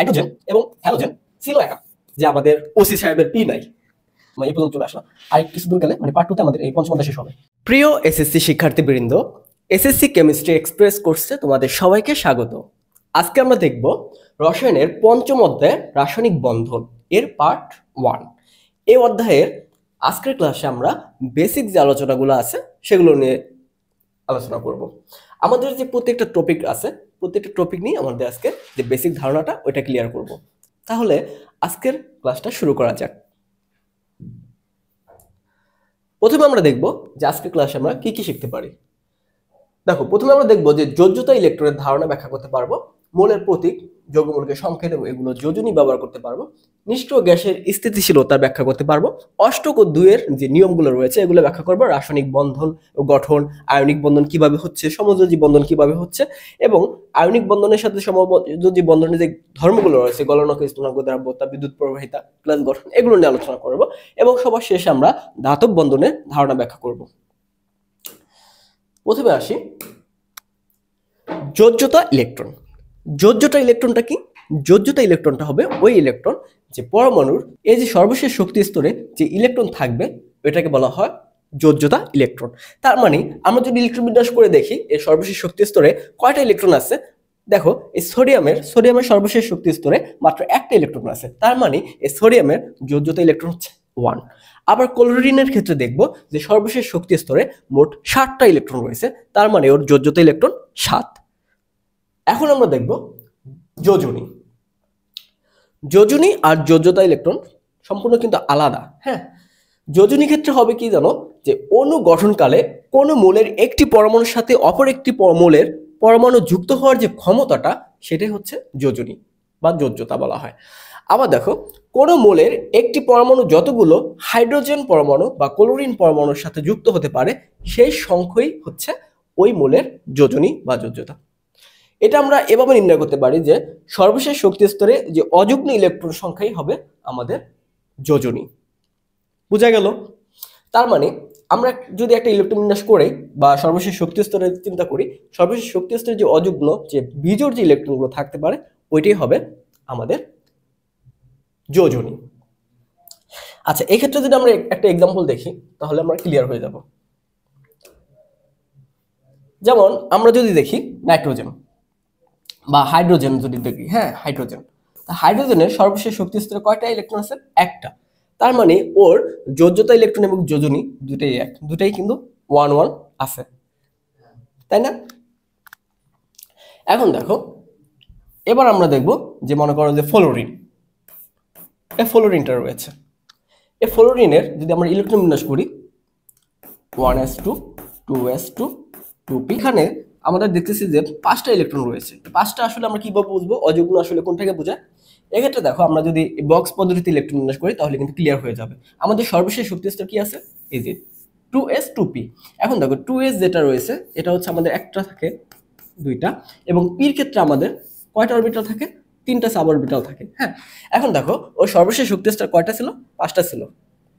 Hydrogen এবং halogen ছিল একা, যে আমাদের ওসি সাহেবের পি নাই। এই পর্যন্ত চলে আসলাম। আর কিছু দূর গেলে মানে পার্ট 2 তে আমাদের এই পঞ্চম অধ্যায় শেষ হবে। প্রিয় এসএসসি শিক্ষার্থীবৃন্দ, এসএসসি কেমিস্ট্রি এক্সপ্রেস কোর্সে তোমাদের সবাইকে স্বাগত। আজকে আমরা দেখব রসায়নের পঞ্চম অধ্যায় রাসায়নিক বন্ধন এর পার্ট 1। এই অধ্যায়ের আজকের ক্লাসে আমরা বেসিক যে আলোচনাগুলো আছে সেগুলো নিয়ে আলোচনা করব। আমাদের যে প্রত্যেকটা টপিক আছে, প্রত্যেকটা টপিক নিয়ে আমাদের আজকে যে বেসিক ধারণাটা ওইটা ক্লিয়ার করব। তাহলে আজকের ক্লাসটা শুরু করা যাক। প্রথমে আমরা দেখব যে আজকের ক্লাসে আমরা কি কি শিখতে পারি। দেখো, প্রথমে আমরা দেখব যে যোজ্যতা ইলেকট্রনের ধারণা ব্যাখ্যা করতে পারবো, মোলের প্রতীক, যৌগমূলকের সংকেত এবং এগুলো যোজনী ব্যবহার করতে পারবো, নিষ্ক্রিয় গ্যাসের স্থিতিশীলতা ব্যাখ্যা করতে পারবো, অষ্টক ও 2 এর যে নিয়মগুলো রয়েছে এগুলো ব্যাখ্যা করবো, রাসায়নিক বন্ধন ও গঠন, আয়নিক বন্ধন কিভাবে হচ্ছে, সমযোজী বন্ধন কিভাবে হচ্ছে, এবং আয়নিক বন্ধনের সাথে সমযোজী বন্ধনের যে ধর্মগুলো রয়েছে, গলনাঙ্ক, স্থূনাঙ্ক, দ্রাব্যতা, বিদ্যুৎ প্রবাহিতা, ক্লাস গঠন, এগুলো নিয়ে আলোচনা করব এবং সবার শেষে আমরা ধাতব বন্ধনের ধারণা ব্যাখ্যা করব। প্রথমে আসি যোজ্যতা ইলেকট্রন। যোজ্যতা ইলেকট্রনটা কি? যোজ্যতা ইলেকট্রনটা হবে ওই ইলেকট্রন যে পরমাণুর এই যে সর্বশেষ শক্তি স্তরে যে ইলেকট্রন থাকবে এটাকে বলা হয় যোজ্যতা ইলেকট্রন। তার মানে আমরা যদি ইলেকট্রন বিন্যাস করে দেখি এই সর্বশেষ শক্তি স্তরে কয়টা ইলেকট্রন আছে, দেখো এই সোডিয়ামের সর্বশেষ শক্তি স্তরে মাত্র একটা ইলেকট্রন আছে। তার মানে এই সোডিয়ামের যোজ্যতা ইলেকট্রন হচ্ছে 1। আবার ক্লোরিনের ক্ষেত্রে দেখব যে সর্বশেষ শক্তি স্তরে মোট 7টা ইলেকট্রন রয়েছে, তার মানে ওর যোজ্যতা ইলেকট্রন 7। এখন আমরা দেখব যোজনী। যোজনী আর যোজ্যতা ইলেকট্রন সম্পূর্ণ কিন্তু আলাদা। হ্যাঁ, যোজনী ক্ষেত্রে হবে কি জানো, যে অণু গঠনকালে কোন মৌলের একটি পরমাণুর সাথে অপর একটি মৌলের পরমাণু যুক্ত হওয়ার যে ক্ষমতাটা সেটাই হচ্ছে যোজনী বা যোজ্যতা বলা হয়। আবার দেখো, কোন মৌলের একটি পরমাণু যতগুলো হাইড্রোজেন পরমাণু বা ক্লোরিন পরমাণুর সাথে যুক্ত হতে পারে সেই সংখ্যাই হচ্ছে ওই মৌলের যোজনী বা যোজ্যতা। এটা আমরা এভাবে নির্ণয় করতে পারি যে সর্বশেষ শক্তি স্তরে যে অযুগ্ম ইলেকট্রন সংখ্যাই হবে আমাদের যোজনী। বুঝা গেল? তার মানে আমরা যদি একটা ইলেকট্রন বিন্যাস করে বা সর্বশেষ শক্তি স্তরে চিন্তা করি, সর্বশেষ শক্তি স্তরে যে অযুগ্ম যে বিজোড় যে ইলেকট্রনগুলো থাকতে পারে ওইটাই হবে আমাদের যোজনী। আচ্ছা, এই ক্ষেত্রে যদি আমরা একটা এক্সাম্পল দেখি তাহলে আমরা ক্লিয়ার হয়ে যাব। যেমন আমরা যদি দেখি নাইট্রোজেন বা হাইড্রোজেন যদি দেখি, হ্যাঁ হাইড্রোজেন, হাইড্রোজেনের সর্বশেষ শক্তি স্তরে কয়টা ইলেকট্রন আছে? একটা। তার মানে ওর যোজ্যতা ইলেকট্রন এবং যোজনী দুটাই এক, দুটাই কিন্তু 1 1 আছে, তাই না? এখন দেখো, এবার আমরা দেখব যে মনে করো যে ফ্লোরিন, এই ফ্লোরিনটা রয়েছে। এই ফ্লোরিনের যদি আমরা ইলেকট্রন বিন্যাস করি 1s2 2s2 2p, এখানে আমাদের দেখতেছি যে 5টা ইলেকট্রন রয়েছে। 5টা আসলে আমরা কিভাবে বুঝবো অযুগ্ম আসলে কোনটাকে বোঝায়? এক্ষেত্রে দেখো, আমরা যদি বক্স পদ্ধতিতে ইলেকট্রন বিন্যাস করি তাহলে কিন্তু ক্লিয়ার হয়ে যাবে। আমাদের সর্বশেষ শক্তি স্তর কি আছে? এই যে 2s 2p। এখন দেখো 2s যেটা রয়েছে এটা হচ্ছে আমাদের একটা থাকে, দুইটা, এবং পির ক্ষেত্রে আমাদের কয়টা অরবিটাল থাকে? 3টা সাব অরবিটাল থাকে। হ্যাঁ, এখন দেখো ওর সর্বশেষ শক্তি স্তর কয়টা ছিল? 5টা ছিল।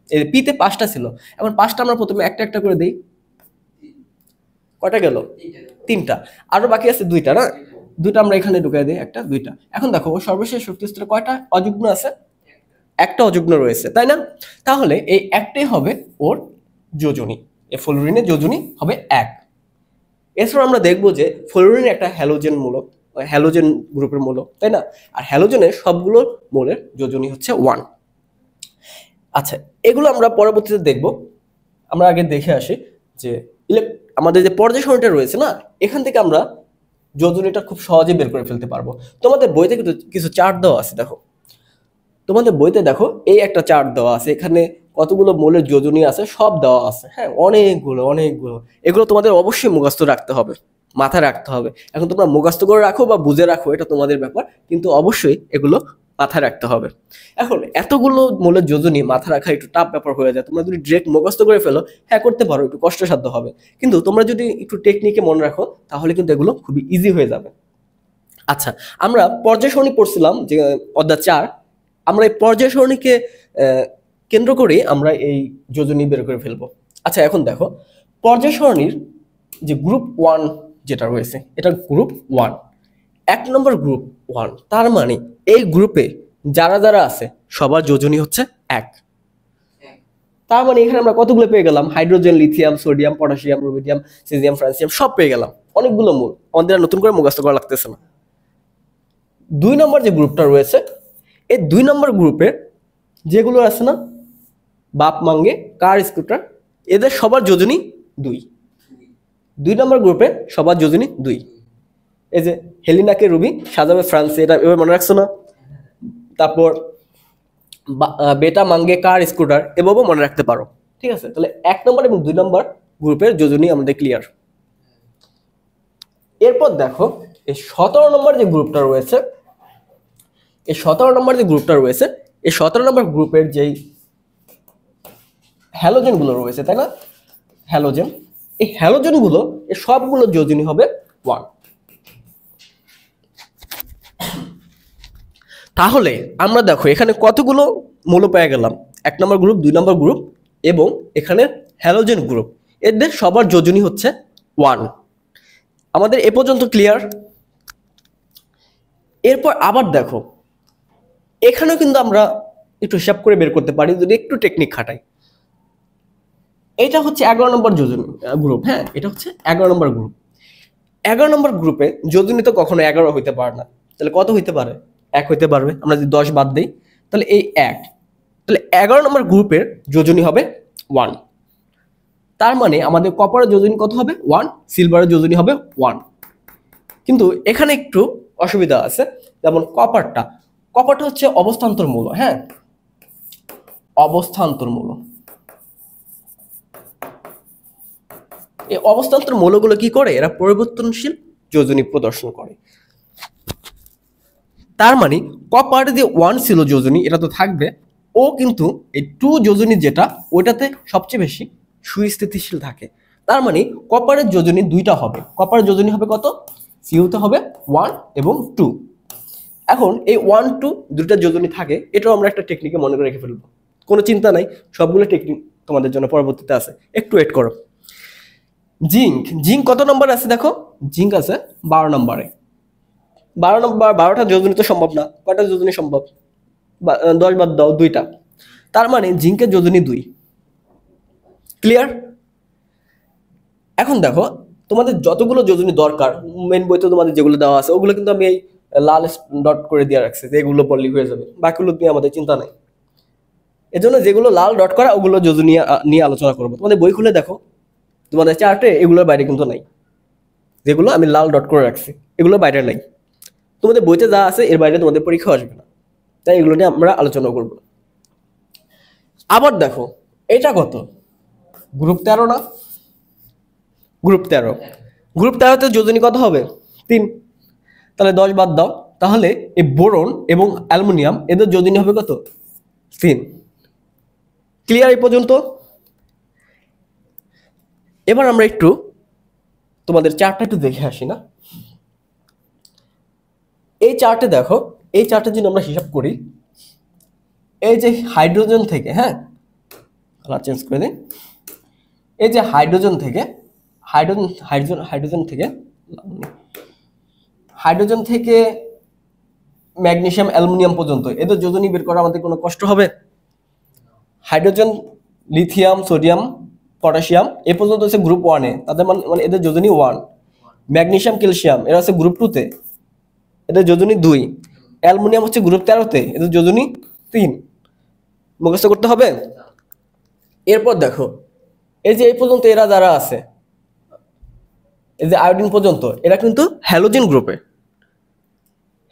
এই পিতে 5টা ছিল। এখন 5টা আমরা প্রথমে একটা একটা করে দেই, কয়টা গেল? 3টা। আরো বাকি আছে 2টা, না? 2টা আমরা এখানে ঢুকাই দিই, একটা 2টা। এখন দেখো ওর সর্বশেষ শক্তি স্তরে কয়টা অযুগ্ম আছে? একটা অযুগ্ম রয়েছে, তাই না? তাহলে এই একটাই হবে ওর যোজনী। এই ফ্লোরিনের যোজনী হবে 1। এছাড়া আমরা দেখবো যে ফ্লোরিন একটা হ্যালোজেন মূলক, হ্যালোজেন গ্রুপের মূলক, তাই না? আর হ্যালোজেনের সবগুলো মৌলের যোজনী হচ্ছে 1। আচ্ছা, এগুলো আমরা পরবর্তীতে দেখব। আমরা আগে দেখে আসি যে আমাদের যে পর্যায় সারণীটা রয়েছে না, এখান থেকে আমরা যোজনীটা খুব সহজে বের করে ফেলতে পারবো। তোমাদের বইতে কিন্তু কিছু চার্ট দেওয়া আছে, দেখো তোমাদের বইতে দেখো এই একটা চার্ট দেওয়া আছে, এখানে কতগুলো মৌলের যোজনী আছে সব দেওয়া আছে। হ্যাঁ, অনেকগুলো। এগুলো তোমাদের অবশ্যই মুখস্থ রাখতে হবে, মাথায় রাখতে হবে। এখন তোমরা মুখস্থ করে রাখো বা বুঝে রাখো, এটা তোমাদের ব্যাপার, কিন্তু অবশ্যই এগুলো মাথায় রাখতে হবে। এখন এতগুলো মৌলের যোজনী মাথা রাখা একটু টাফ ব্যাপার হয়ে যায়। তোমরা যদি ডিরেক্ট মুখস্থ করে ফেলো, হ্যাঁ করতে পারো, একটু কষ্টসাধ্য হবে, কিন্তু তোমরা যদি একটু টেকনিকে মনে রাখো তাহলে কিন্তু এগুলো খুবই ইজি হয়ে যাবে। আচ্ছা, আমরা পর্যায় সারণী পড়ছিলাম যে অধ্যায় 4। আমরা এই পর্যায় সারণীকে কেন্দ্র করে আমরা এই যোজনী বের করে ফেলবো। আচ্ছা, এখন দেখো পর্যায় সারণীর যে গ্রুপ 1 যেটা রয়েছে এটা গ্রুপ 1, 1 নম্বর গ্রুপ 1। তার মানে এই গ্রুপে যারা যারা আছে সবার যোজনী হচ্ছে 1। তার মানে এখানে আমরা কতগুলো পেয়ে গেলাম? Hydrogen, lithium, sodium, potassium, rubidium, caesium, francium সব পেয়ে গেলাম, অনেকগুলো মূল, আমাদের আর নতুন করে মুখস্থ করা লাগতেছে না। 2 নম্বর যে গ্রুপটা রয়েছে, এই 2 নম্বর গ্রুপের যেগুলো আছে না, বাপ মাঙ্গে, কার, স্কুটার, এদের সবার যোজনী 2। 2 নম্বর গ্রুপে সবার যোজনী 2। এই যে হেলিনাকে রুবি, সাজাবে ফ্রান্সে, এটা এবার মনে রাখছো না? তারপর বেটা মাঙ্গে, কার, স্কুটার, এভাবেও মনে রাখতে পারো। ঠিক আছে, তাহলে 1 নম্বর এবং 2 নম্বর গ্রুপের যোজনী আমাদের ক্লিয়ার। এরপর দেখো এই 17 নম্বর যে গ্রুপটা রয়েছে, এই 17 নম্বর যে গ্রুপটা রয়েছে, এই 17 নম্বর গ্রুপের যেই হ্যালোজেন গুলো রয়েছে, তাই না, হ্যালোজেন, এই হ্যালোজেন গুলো এই সবগুলো যোজনী হবে 1। তাহলে আমরা দেখো এখানে কতগুলো মৌল পেয়ে গেলাম? 1 নম্বর গ্রুপ, 2 নম্বর গ্রুপ এবং এখানে হ্যালোজেন গ্রুপ, এদের সবার যোজনী হচ্ছে 1। আমাদের এ পর্যন্ত ক্লিয়ার? এরপর আবার দেখো এখানেও কিন্তু আমরা একটু হিসাব করে বের করতে পারি যদি একটু টেকনিক খাটাই। এটা হচ্ছে 11 নম্বর যোজনী গ্রুপ, হ্যাঁ, এটা হচ্ছে 11 নম্বর গ্রুপ। 11 নম্বর গ্রুপে যোজনী তো কখনো 11 হইতে পারে না, তাহলে কত হইতে পারে? 1 হইতে পারবে। আমরা যদি 10 বাদ দিই তাহলে এই 1, তাহলে 11 নম্বর গ্রুপের যোজনী হবে 1। তার মানে আমাদের কপারের যোজনী কত হবে? 1। সিলভারের যোজনী হবে 1। কিন্তু এখানে একটু অসুবিধা আছে, যেমন কপারটা হচ্ছে অবস্থান্তর মৌল, হ্যাঁ, অবস্থান্তর মৌল। এই অবস্থান্তর মৌলগুলো কি করে? এরা পরিবর্তনশীল যোজনী প্রদর্শন করে। তার মানে কপার যে 1 ছিল যোজনী, এটা তো থাকবে, ও কিন্তু এই 2 যোজনী যেটা, ওইটাতে সবচেয়ে বেশি সুস্থিতিশীল থাকে। তার মানে কপারের যোজনী 2টা হবে। কপারের যোজনী হবে কত? সিউতে হবে 1 এবং 2। এখন এই 1, 2 দুটা যোজনী থাকে, এটাও আমরা একটা টেকনিকে মনে করে রেখে ফেলবো, কোনো চিন্তা নাই, সবগুলো টেকনিক তোমাদের জন্য পরবর্তীতে আছে, একটু ওয়েট করো। জিঙ্ক কত নম্বর আছে দেখো? জিঙ্ক আছে 12 নম্বরে। 12 নম্বর, 12টা যোজনী তো সম্ভব না, কয়টা যোজনী সম্ভব? 10 বাদ দাও, 2টা। তার মানে জিঙ্কের যোজনী 2। ক্লিয়ার? এখন দেখো তোমাদের যতগুলো যোজনী দরকার মেন বইতে তোমাদের যেগুলো দেওয়া আছে, ওগুলো কিন্তু আমি এই লাল ডট করে দিয়ে রাখছি, যে এগুলো পড়লেই হয়ে যাবে, বাকিগুলো নিয়ে আমাদের চিন্তা নাই। এজন্য যেগুলো লাল ডট করা ওগুলো যোজনী নিয়ে আলোচনা করবো। তোমাদের বই খুলে দেখো, তোমাদের চার্টে এগুলোর বাইরে কিন্তু নাই, যেগুলো আমি লাল ডট করে রাখছি এগুলোর বাইরে নাই। তোমাদের বইতে যা আছে এর বাইরে তোমাদের পরীক্ষা আসবে না, তাই এগুলো নিয়ে আমরা আলোচনা করব। আবার দেখো এটা কত? গ্রুপ 13 না? গ্রুপ 13, গ্রুপ 13তে যোজনী কত হবে? 3। তাহলে 10 বাদ দাও, তাহলে এই বোরন এবং অ্যালুমিনিয়াম এদের যোজনী হবে কত? 3। ক্লিয়ার এই পর্যন্ত? এবার আমরা একটু তোমাদের চার্টটা একটু দেখে আসি না? এই চার্টে দেখো, এই চার্টে যদি আমরা হিসাব করি, এই যে হাইড্রোজেন থেকে, হ্যাঁ, কালার চেঞ্জ করে দিই, এই যে হাইড্রোজেন থেকে হাইড্রোজেন থেকে ম্যাগনেসিয়াম, অ্যালুমিনিয়াম পর্যন্ত এদের যোজনী বের করা আমাদের কোনো কষ্ট হবে? হাইড্রোজেন, লিথিয়াম, সোডিয়াম, পটাশিয়াম এ পর্যন্ত হচ্ছে গ্রুপ 1-এ, তাদের মানে এদের যোজনী 1। ম্যাগনেসিয়াম, ক্যালসিয়াম এরা হচ্ছে গ্রুপ 2-তে, এদের যোজনী 2। অ্যালুমিনিয়াম হচ্ছে গ্রুপ 13-তে, এদের যোজনী 3। মুখস্থ করতে হবে। এরপর দেখো এই যে এই পর্যন্ত এরা যারা আছে, এই যে আয়োডিন পর্যন্ত, এরা কিন্তু হ্যালোজেন গ্রুপে।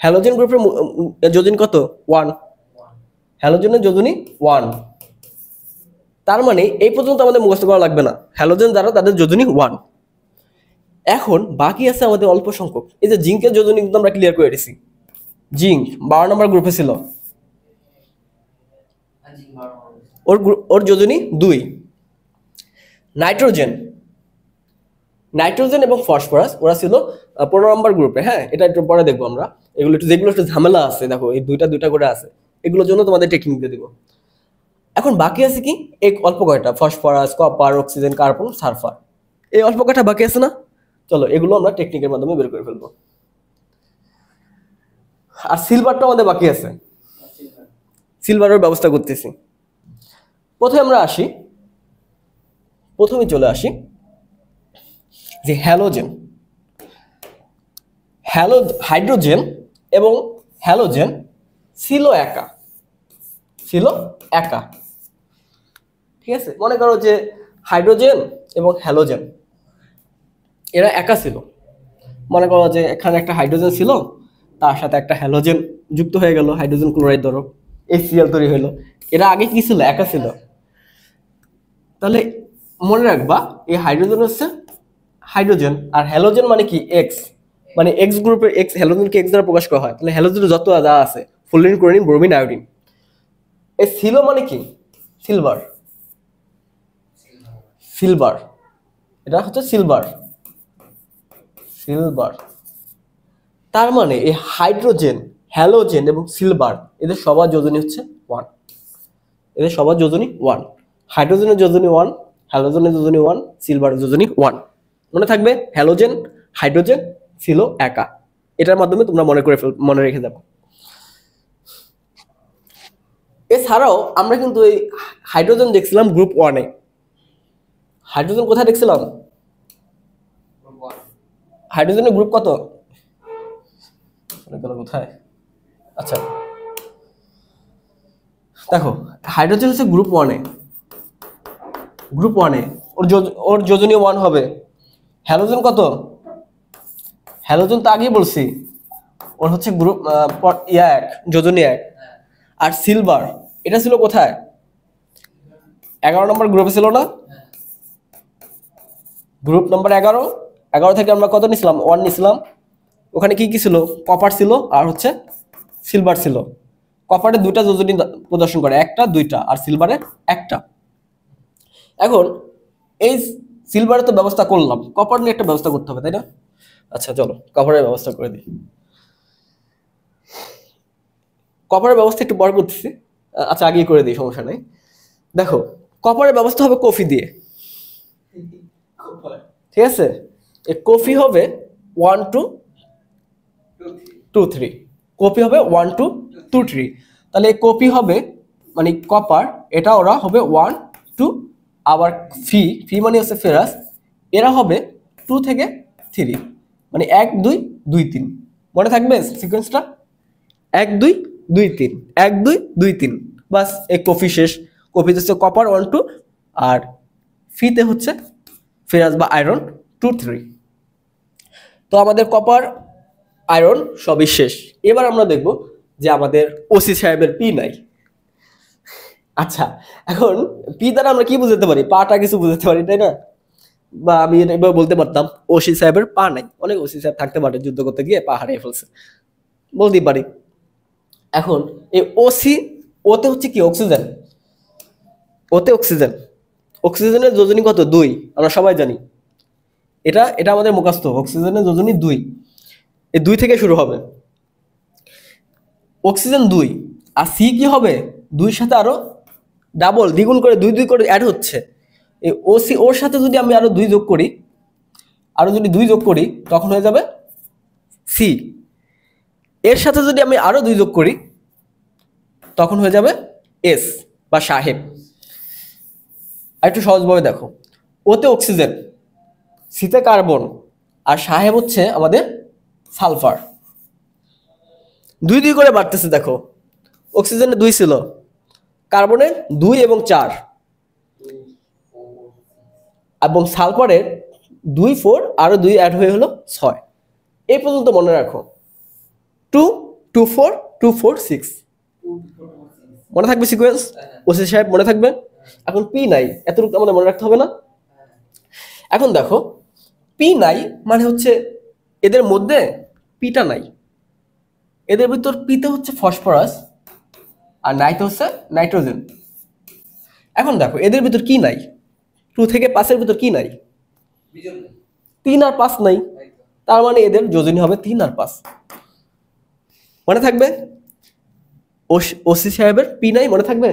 হ্যালোজেন গ্রুপের যোজনী কত? 1। হ্যালোজেনের যোজনী 1। তার মানে এই পর্যন্ত আমাদের মুখস্থ করা লাগবে না, হ্যালোজেন যারা তাদের যোজনী 1। এখন বাকি আছে আমাদের অল্প সংখ্যক। এই যে জিঙ্কের যোজনী কিন্তু আমরা ক্লিয়ার করে দিছি, জিঙ্ক 12 নম্বর গ্রুপে ছিল, ওর যোজনী 2। নাইট্রোজেন এবং ফসফরাস ওরা ছিল 15 নম্বর গ্রুপে, হ্যাঁ, এটা একটু পরে দেখবো আমরা। এগুলো একটু যেগুলো একটু ঝামেলা আছে, দেখো এই দুইটা করে আছে, এগুলোর জন্য তোমাদের টেকনিক দিয়ে দিব। এখন বাকি আছে কি? এই অল্প কয়টা, phosphorus, copper, oxygen, carbon, sulphur, এই অল্প কয়টা বাকি আছে না? চলো এগুলো আমরা টেকনিকের মাধ্যমে বের করে ফেলবো। আর সিলভারটা আমাদের বাকি আছে, সিলভারের ব্যবস্থা করতেছি। প্রথমে চলে আসি যে হ্যালোজেন, হাইড্রোজেন এবং হ্যালোজেন ছিল একা। ঠিক আছে, মনে করো যে হাইড্রোজেন এবং হ্যালোজেন এরা একা ছিল। মনে করো যে এখানে একটা হাইড্রোজেন ছিল, তার সাথে একটা হ্যালোজেন যুক্ত হয়ে গেল, হাইড্রোজেন ক্লোরাইড ধরো, HCl তৈরি হলো। এরা আগে কি ছিল? একা ছিল। তাহলে মনে রাখবা এই হাইড্রোজেন হচ্ছে হাইড্রোজেন, আর হ্যালোজেন মানে কি? এক্স, মানে এক্স গ্রুপের এক্স, হ্যালোজেনকে এক্স দ্বারা প্রকাশ করা হয়। তাহলে হ্যালোজেনের যত যা আছে, ফ্লোরিন, ক্লোরিন, ব্রোমিন, আয়োডিন, এই ছিল মানে কি? সিলভার, এটা হচ্ছে সিলভার। তার মানে এই হাইড্রোজেন, হ্যালোজেন এবং সিলভার এদের সবার যোজনী হচ্ছে 1। হাইড্রোজেনের যোজনী 1, হ্যালোজেনের যোজনী 1, সিলভারের যোজনী 1। মনে থাকবে হ্যালোজেন, হাইড্রোজেন ছিল একা। এটার মাধ্যমে তোমরা মনে রেখে যাবে। এছাড়াও আমরা কিন্তু এই হাইড্রোজেন দেখছিলাম গ্রুপ 1-এ। হাইড্রোজেন কোথায় দেখছিলাম? হাইড্রোজেনের গ্রুপ কত? কোথায়? আচ্ছা দেখো, হাইড্রোজেন হচ্ছে গ্রুপ 1-এ। ওর যোজনী 1 হবে। হ্যালোজেন কত? হ্যালোজেন তো আগেই বলছি, ওর হচ্ছে গ্রুপ 1, যোজনী 1। আর সিলভার এটা ছিল কোথায়? 11 নম্বর গ্রুপে ছিল না? গ্রুপ নম্বর 11 থেকে আমরা কত নিছিলাম? 1 নিছিলাম। ওখানে কি কি ছিল? কপার ছিল আর হচ্ছে সিলভার ছিল। কপারে 2টা যোজনী প্রদর্শন করে, একটা 2টা, আর সিলভারে 1টা। এখন এই সিলভারে তো ব্যবস্থা করলাম, কপার নিয়ে একটা ব্যবস্থা করতে হবে, তাই না? আচ্ছা চলো কপারের ব্যবস্থা করে দিই। কপারের ব্যবস্থা একটু পরে করতেছি, আচ্ছা আগেই করে দিই, সমস্যা নেই। দেখো, কপারের ব্যবস্থা হবে কফি দিয়ে। ঠিক আছে, এই কফি হবে 1 2 2 3, কপি হবে 1 2 2 3। তাহলে কপি হবে মানে কপার, এটা ওরা হবে 1 2, আবার ফি মানে হচ্ছে ফেরাস, এরা হবে 2 থেকে 3, মানে 1 2 2 3। মনে থাকবে সিকোয়েন্সটা? 1 2 2 3, 1 2 2 3, বাস এই কফি শেষ। কপিতে হচ্ছে কপার 1 2, আর ফিতে হচ্ছে ফেরাস বা আয়রন 2 3। তো আমাদের কপার, আয়রন সবই শেষ। এবার আমরা দেখব যে আমাদের ওসি সাহেবের পি নাই। আচ্ছা, এখন পি দ্বারা আমরা কি বুঝতে পারি? পাটা কিছু বুঝতে পারি, তাই না? বা আমি এবার বলতে পারতাম ওসি সাহেবের পা নাই। অনেক ওসি সাহেব থাকতে পারে, যুদ্ধ করতে গিয়ে পা হারিয়ে ফেলছে, বলতেই পারি। এখন এই ওসি, ওতে হচ্ছে কি? অক্সিজেন। অক্সিজেনের যোজনী কত? 2, আমরা সবাই জানি। এটা আমাদের মুখস্থ, অক্সিজেনের যোজনী 2। এই 2 থেকে শুরু হবে। অক্সিজেন 2, আর সি কি হবে? 2 সাথে আরো ডাবল, দ্বিগুণ করে 2 2 করে অ্যাড হচ্ছে। এই ওসি, ওর সাথে যদি আমি আরো 2 যোগ করি, তখন হয়ে যাবে সি। এর সাথে যদি আমি আরো 2 যোগ করি, তখন হয়ে যাবে এস বা সাহেব। আর একটু সহজভাবে দেখো, ওতে অক্সিজেন, সিতে কার্বন, আর সাহেব হচ্ছে আমাদের সালফার। 2 2 করে বাড়তেছে। দেখো, অক্সিজেনের 2 ছিল, কার্বনের 2 এবং 4, এবং সালফারের 2 4, আরো 2 অ্যাড হয়ে হলো 6। এই পর্যন্ত মনে রাখো, 2 2 4 2 4 6, মনে থাকবে সিকোয়েন্স? ওসি সাহেব মনে থাকবে। এখন পি নাই, এতটুকু আমাদের মনে রাখতে হবে না? এখন দেখো, পি নাই মানে হচ্ছে এদের মধ্যে পিটা নাই। এদের ভিতর পিতে হচ্ছে ফসফরাস, আর নাইতে হচ্ছে নাইট্রোজেন। এখন দেখো এদের ভিতর কি নাই? 2 থেকে 5-এর ভিতর কি নাই? 3 আর 5 নাই। তার মানে এদের যোজনী হবে 3 আর 5। মনে থাকবে? ওসি সাহেবের পি নাই, মনে থাকবে?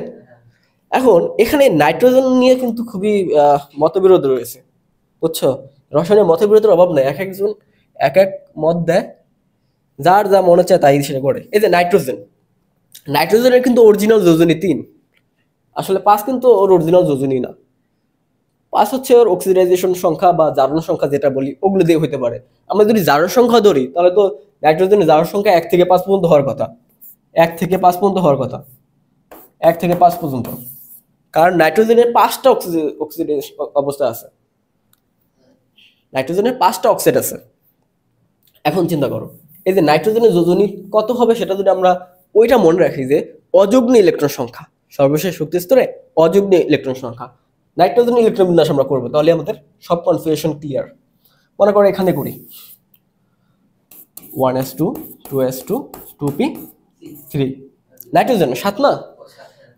এখন এখানে নাইট্রোজেন নিয়ে কিন্তু খুবই মতবিরোধ রয়েছে, বুঝছো? রসায়নের মতবিরোধের অভাব নাই, এক একজন এক এক মত দেয়। যার যা মনে চায় তাই সেটা করে। এই যে নাইট্রোজেন, নাইট্রোজেনের কিন্তু অরিজিনাল যোজনী 3, আসলে 5 কিন্তু ওর অরিজিনাল যোজনী না। 5 হচ্ছে ওর অক্সিডাইজেশন সংখ্যা বা জারণ সংখ্যা যেটা বলি, ওগুলো দিয়ে হতে পারে। আমরা যদি জারণ সংখ্যা ধরি তাহলে তো নাইট্রোজেনের জারণ সংখ্যা 1 থেকে 5 পর্যন্ত হওয়ার কথা, 1 থেকে 5 পর্যন্ত হওয়ার কথা, 1 থেকে 5 পর্যন্ত, কারণ নাইট্রোজেনের 5টা অক্সিডেশন অবস্থা আছে, নাইট্রোজেনের 5টা অক্সাইড আছে। এখন চিন্তা করো, এই যে নাইট্রোজেনের যোজনী কত হবে সেটা যদি আমরা ওইটা মনে রাখি যে অযুগ্ম ইলেকট্রন সংখ্যা, সর্বশেষ শক্তি স্তরে অযুগ্ম ইলেকট্রন সংখ্যা, নাইট্রোজেন ইলেকট্রন বিন্যাস আমরা করবো, তাহলে আমাদের সব কনফিগারেশন ক্লিয়ার। মনে করো এখানে করি 1s2 2s2 2p3, নাইট্রোজেন 7 না।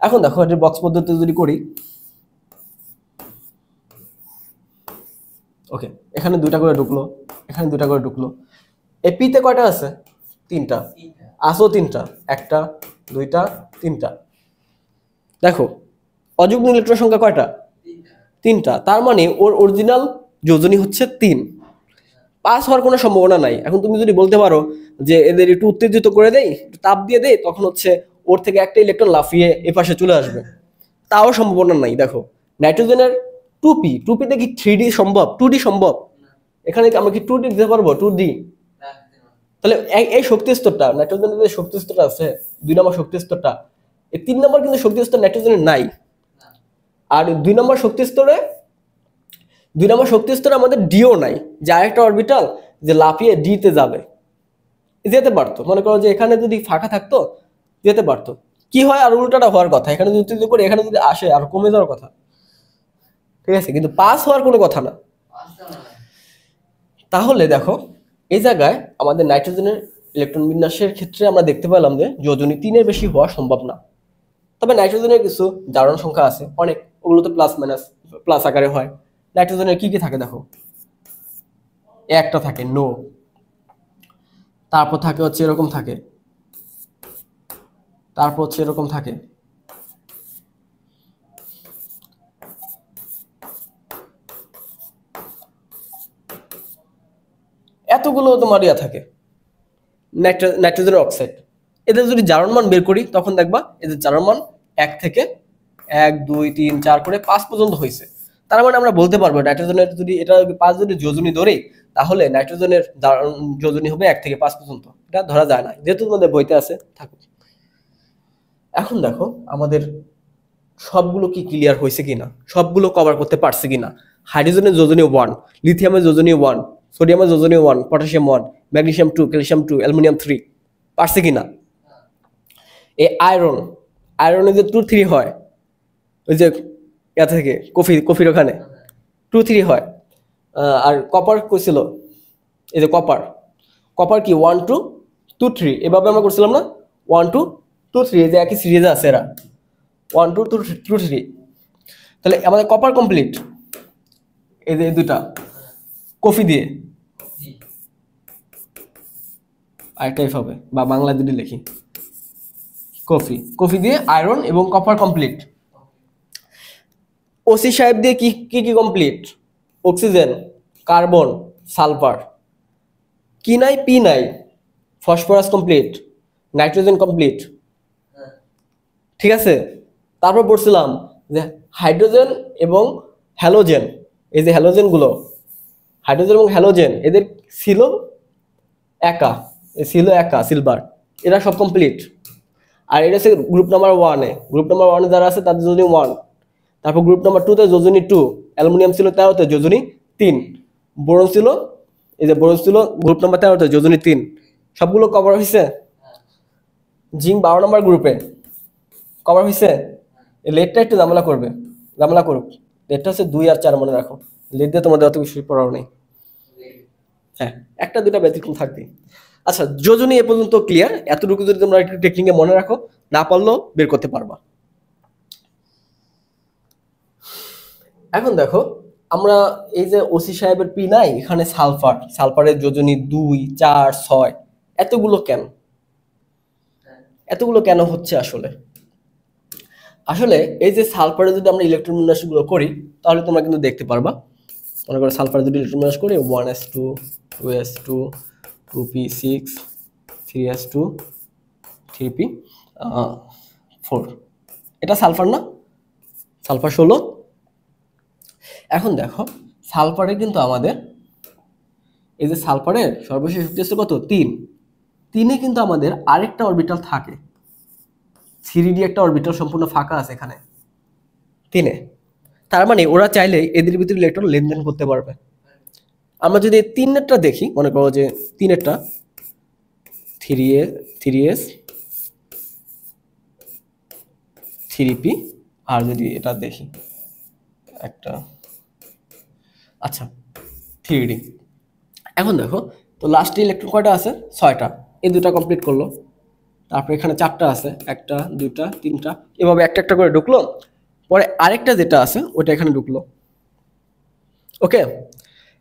এখন দেখো এটার বক্স পদ্ধতি যদি করি, ওকে, এখানে 2টা করে ঢুকলো, এখানে 2টা করে ঢুকলো। এই পিতে কয়টা আছে? 3টা। আসো 3টা, 1টা 2টা 3টা। দেখো অযুগ্ম ইলেকট্রন সংখ্যা কয়টা? 3টা। তার মানে ওর অরিজিনাল যোজনী হচ্ছে 3, 5 হওয়ার কোনো সম্ভাবনা নাই। এখন তুমি যদি বলতে পারো যে এদের একটু উত্তেজিত করে দেই, একটু তাপ দিয়ে দেই, তখন হচ্ছে ওর থেকে একটা ইলেকট্রন লাফিয়ে এ পাশে চলে আসবে, তাও সম্ভাবনা নাই। দেখো নাইট্রোজেনের 2p তে কি 3D সম্ভব? 2D সম্ভব? এখানে আমরা কি 2D দিতে পারবো? 2D? তাহলে এই শক্তি স্তরটা, নাইট্রোজেনের যে শক্তি স্তরটা আছে, 2 নম্বর শক্তি স্তরটা, এই 3 নম্বর কিন্তু শক্তি স্তর নাইট্রোজেনের নাই। আর 2 নম্বর শক্তি স্তরে, 2 নম্বর শক্তি স্তরে আমাদের ডিও নাই, যে আরেকটা অরবিটাল যে লাফিয়ে ডিতে যাবে, যেতে পারতো। মনে করো যে এখানে যদি ফাঁকা থাকতো যেতে পারতো, কি হয় আর উল্টাটা হওয়ার কথা, এখানে যদি উত্তেজিত করে এখানে যদি আসে আর কমে যাওয়ার কথা, ঠিক আছে, কিন্তু পাস হওয়ার কোনো কথা না। তাহলে দেখো এই জায়গায় আমাদের নাইট্রোজেনের ইলেকট্রন বিন্যাসের ক্ষেত্রে আমরা দেখতে পেলাম যে যোজনী 3-এর বেশি হওয়া সম্ভব না। তবে নাইট্রোজেনের কিছু জারণ সংখ্যা আছে অনেক, ওগুলো তো প্লাস মাইনাস প্লাস আকারে হয়। নাইট্রোজেনের কি কি থাকে দেখো, একটা থাকে নো, তারপর থাকে হচ্ছে এরকম থাকে, তারপর হচ্ছে এরকম থাকে, এতগুলো তোমার ইয়া থাকে নাইট্রোজেনের অক্সাইড। এদের যদি জারণ মান বের করি তখন দেখবা এদের জারণ মান 1 থেকে 1 2 3 4 করে 5 পর্যন্ত হয়েছে। তার মানে আমরা বলতে পারবো নাইট্রোজেনের যদি এটা 5 যদি যোজনী ধরি, তাহলে নাইট্রোজেনের যোজনী হবে 1 থেকে 5 পর্যন্ত। এটা ধরা যায় না, যেহেতু তোমাদের বইতে আছে থাকুক। এখন দেখো আমাদের সবগুলো কি ক্লিয়ার হয়েছে কিনা, সবগুলো কভার করতে পারছে কিনা। হাইড্রোজেনের যোজনী 1, লিথিয়ামের যোজনী 1, সোডিয়ামের যোজনী 1, পটাশিয়াম 1, ম্যাগনেসিয়াম 2, ক্যালসিয়াম 2, অ্যালুমিনিয়াম 3 পারছে কিনা। এই আয়রনের যে 2 3 হয়, ওই যে ইয়া থেকে কফির ওখানে 2 3 হয়। আর কপার কইছিল, এই যে কপার কি 1 2 2 3 এভাবে আমরা করছিলাম না, 1 2 2 3, এই যে একই সিরিজে আছে এরা 1 2 2 3। তাহলে আমাদের কপার কমপ্লিট, এই যে দুটা কফি দিয়ে আরেকটাই হবে, বা বাংলা যদি লিখি কফি দিয়ে আয়রন এবং কপার কমপ্লিট। ওসি সাহেব দিয়ে কি কি কি কমপ্লিট? অক্সিজেন, কার্বন, সালফার, কি নাই পি নাই, ফসফরাস কমপ্লিট, নাইট্রোজেন কমপ্লিট, ঠিক আছে। তারপর পড়ছিলাম যে হাইড্রোজেন এবং হ্যালোজেন, এই যে হ্যালোজেনগুলো, হাইড্রোজেন এবং হ্যালোজেন এদের ছিল একা সিলভার, এরা সব কমপ্লিট। আর এটা হচ্ছে গ্রুপ নাম্বার 1-এ, গ্রুপ নাম্বার 1-এ যারা আছে তাদের যোজনী 1। তারপর গ্রুপ নাম্বার 2-তে যোজনী 2, অ্যালুমিনিয়াম ছিল 13-তে যোজনী 3, বোরন ছিল, এই যে বোরন ছিল গ্রুপ নাম্বার 13-তে যোজনী 3। সবগুলো কভার হয়েছে। জিঙ্ক 12 নম্বর গ্রুপে কভার হয়েছে। এই লেটটা একটু ঝামেলা করুক। লেটটা হচ্ছে 2 আর 4 মনে রাখো, লেট দিয়ে তোমাদের অত কিছু পড়াও নেই। হ্যাঁ, একটা দুটা ব্যতিক্রম থাকবে। আচ্ছা, যোজনী এ পর্যন্ত ক্লিয়ার। এতটুকু যদি তোমরা একটু টেকনিকে মনে রাখো, না পারলেও বের করতে পারবা। এখন দেখো আমরা এই যে ওসি সাহেবের পি নাই, এখানে সালফারের যোজনী 2 4 6 এতগুলো কেন হচ্ছে? আসলে এই যে সালফারে যদি আমরা ইলেকট্রন বিন্যাসগুলো করি তাহলে তোমরা কিন্তু দেখতে পারবা। মনে করো সালফারে যদি ইলেকট্রন বিন্যাস করি 1s2 2s2 2p6 3s2 3p4, এটা সালফার না, সালফার 16। এখন দেখো সালফারে কিন্তু আমাদের এই যে সালফারের সর্বশেষ শক্তি স্তর কত 3, 3-এ কিন্তু আমাদের আরেকটা অরবিটাল থাকে, 3d একটা অরবিটাল সম্পূর্ণ ফাঁকা আছে এখানে 3-এ। তার মানে ওরা চাইলে এদের ভিতরে ইলেকট্রন লেনদেন করতে পারবে। আমরা যদি 3-এরটা দেখি, মনে করো যে 3-এরটা 3s 3p, আর যদি এটা দেখি একটা, আচ্ছা 3d। এখন দেখো তো লাস্টে ইলেকট্রন কয়টা আছে 6টা, এই দুটা কমপ্লিট করলো, তারপর এখানে 4টা আছে, 1টা 2টা 3টা, এভাবে একটা একটা করে ঢুকলো, পরে আরেকটা যেটা আছে ওটা এখানে ঢুকলো। ওকে,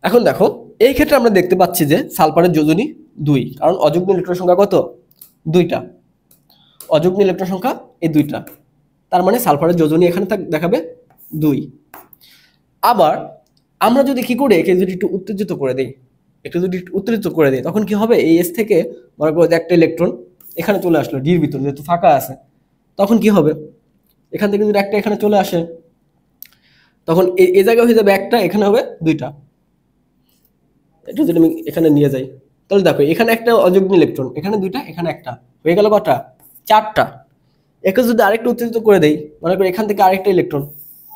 এখন দেখো এই ক্ষেত্রে আমরা দেখতে পাচ্ছি যে সালফারের যোজনী 2, কারণ অযুগ্ম ইলেকট্রন সংখ্যা কত 2টা, অযুগ্ম ইলেকট্রন সংখ্যা এই 2টা, তার মানে সালফারের যোজনী এখানে দেখাবে 2। আবার আমরা যদি কি করি, একে যদি একটু উত্তেজিত করে দেই, তখন কি হবে, এই এস থেকে মনে করো যে একটা ইলেকট্রন এখানে চলে আসলো ডির ভিতরে, যেহেতু ফাঁকা আছে, তখন কি হবে, এখান থেকে যদি একটা এখানে চলে আসে, তখন এই জায়গায় হয়ে যাবে একটা, এখানে হবে 2টা। একটু যদি আমি এখানে নিয়ে যাই, তাহলে দেখো এখানে একটা অযুগ্ম ইলেকট্রন, এখানে 2টা, এখানে একটা, হয়ে গেল কটা 4টা। একে যদি আরেকটু উত্তেজিত করে দেই, মনে করি এখান থেকে আরেকটা ইলেকট্রন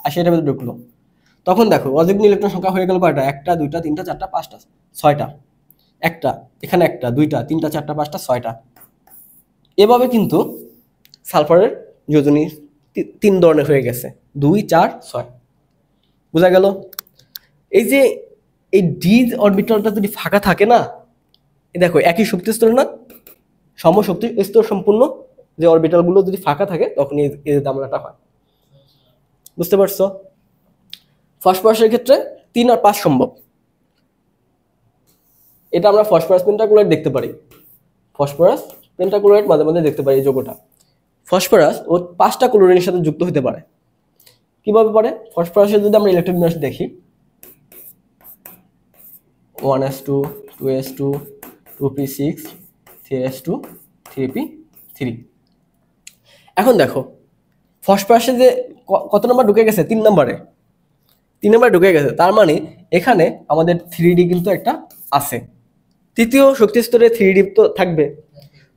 আসে এটার মধ্যে ঢুকলো, তখন দেখো অযুগ্ম ইলেকট্রন সংখ্যা হয়ে গেল কয়টা, 1টা 2টা 3টা 4টা 5টা 6টা, একটা এখানে, একটা 2টা 3টা 4টা 5টা 6টা। এভাবে কিন্তু সালফারের যোজনী 3 ধরনের হয়ে গেছে, 2 4 6। বোঝা গেল? এই যে এই ডি অরবিটালটা যদি ফাঁকা থাকে না, দেখো একই শক্তি স্তর না, সমশক্তি স্তর সম্পূর্ণ যে অরবিটালগুলো যদি ফাঁকা থাকে, তখন এই জামেলাটা হয়। বুঝতে পারছো? ফসফরাসের ক্ষেত্রে 3 আর 5 সম্ভব। এটা আমরা ফসফরাস পেন্টাক্লোরাইড দেখতে পারি, ফসফরাস পেন্টাক্লোরাইড মাঝে মাঝে দেখতে পারি। এই যৌগটা ফসফরাস ও 5টা ক্লোরিনের সাথে যুক্ত হতে পারে। কিভাবে পারে? ফসফরাসের যদি আমরা ইলেকট্রন বিন্যাস দেখি, 1s2 2s2 2p6 3s2 3p3। এখন দেখো ফসফরাসে যে কত নম্বর ঢুকে গেছে, 3 নম্বরে, 3 নম্বরে ঢুকে গেছে। তার মানে এখানে আমাদের 3d কিন্তু একটা আছে, তৃতীয় শক্তি স্তরে 3d তো থাকবে।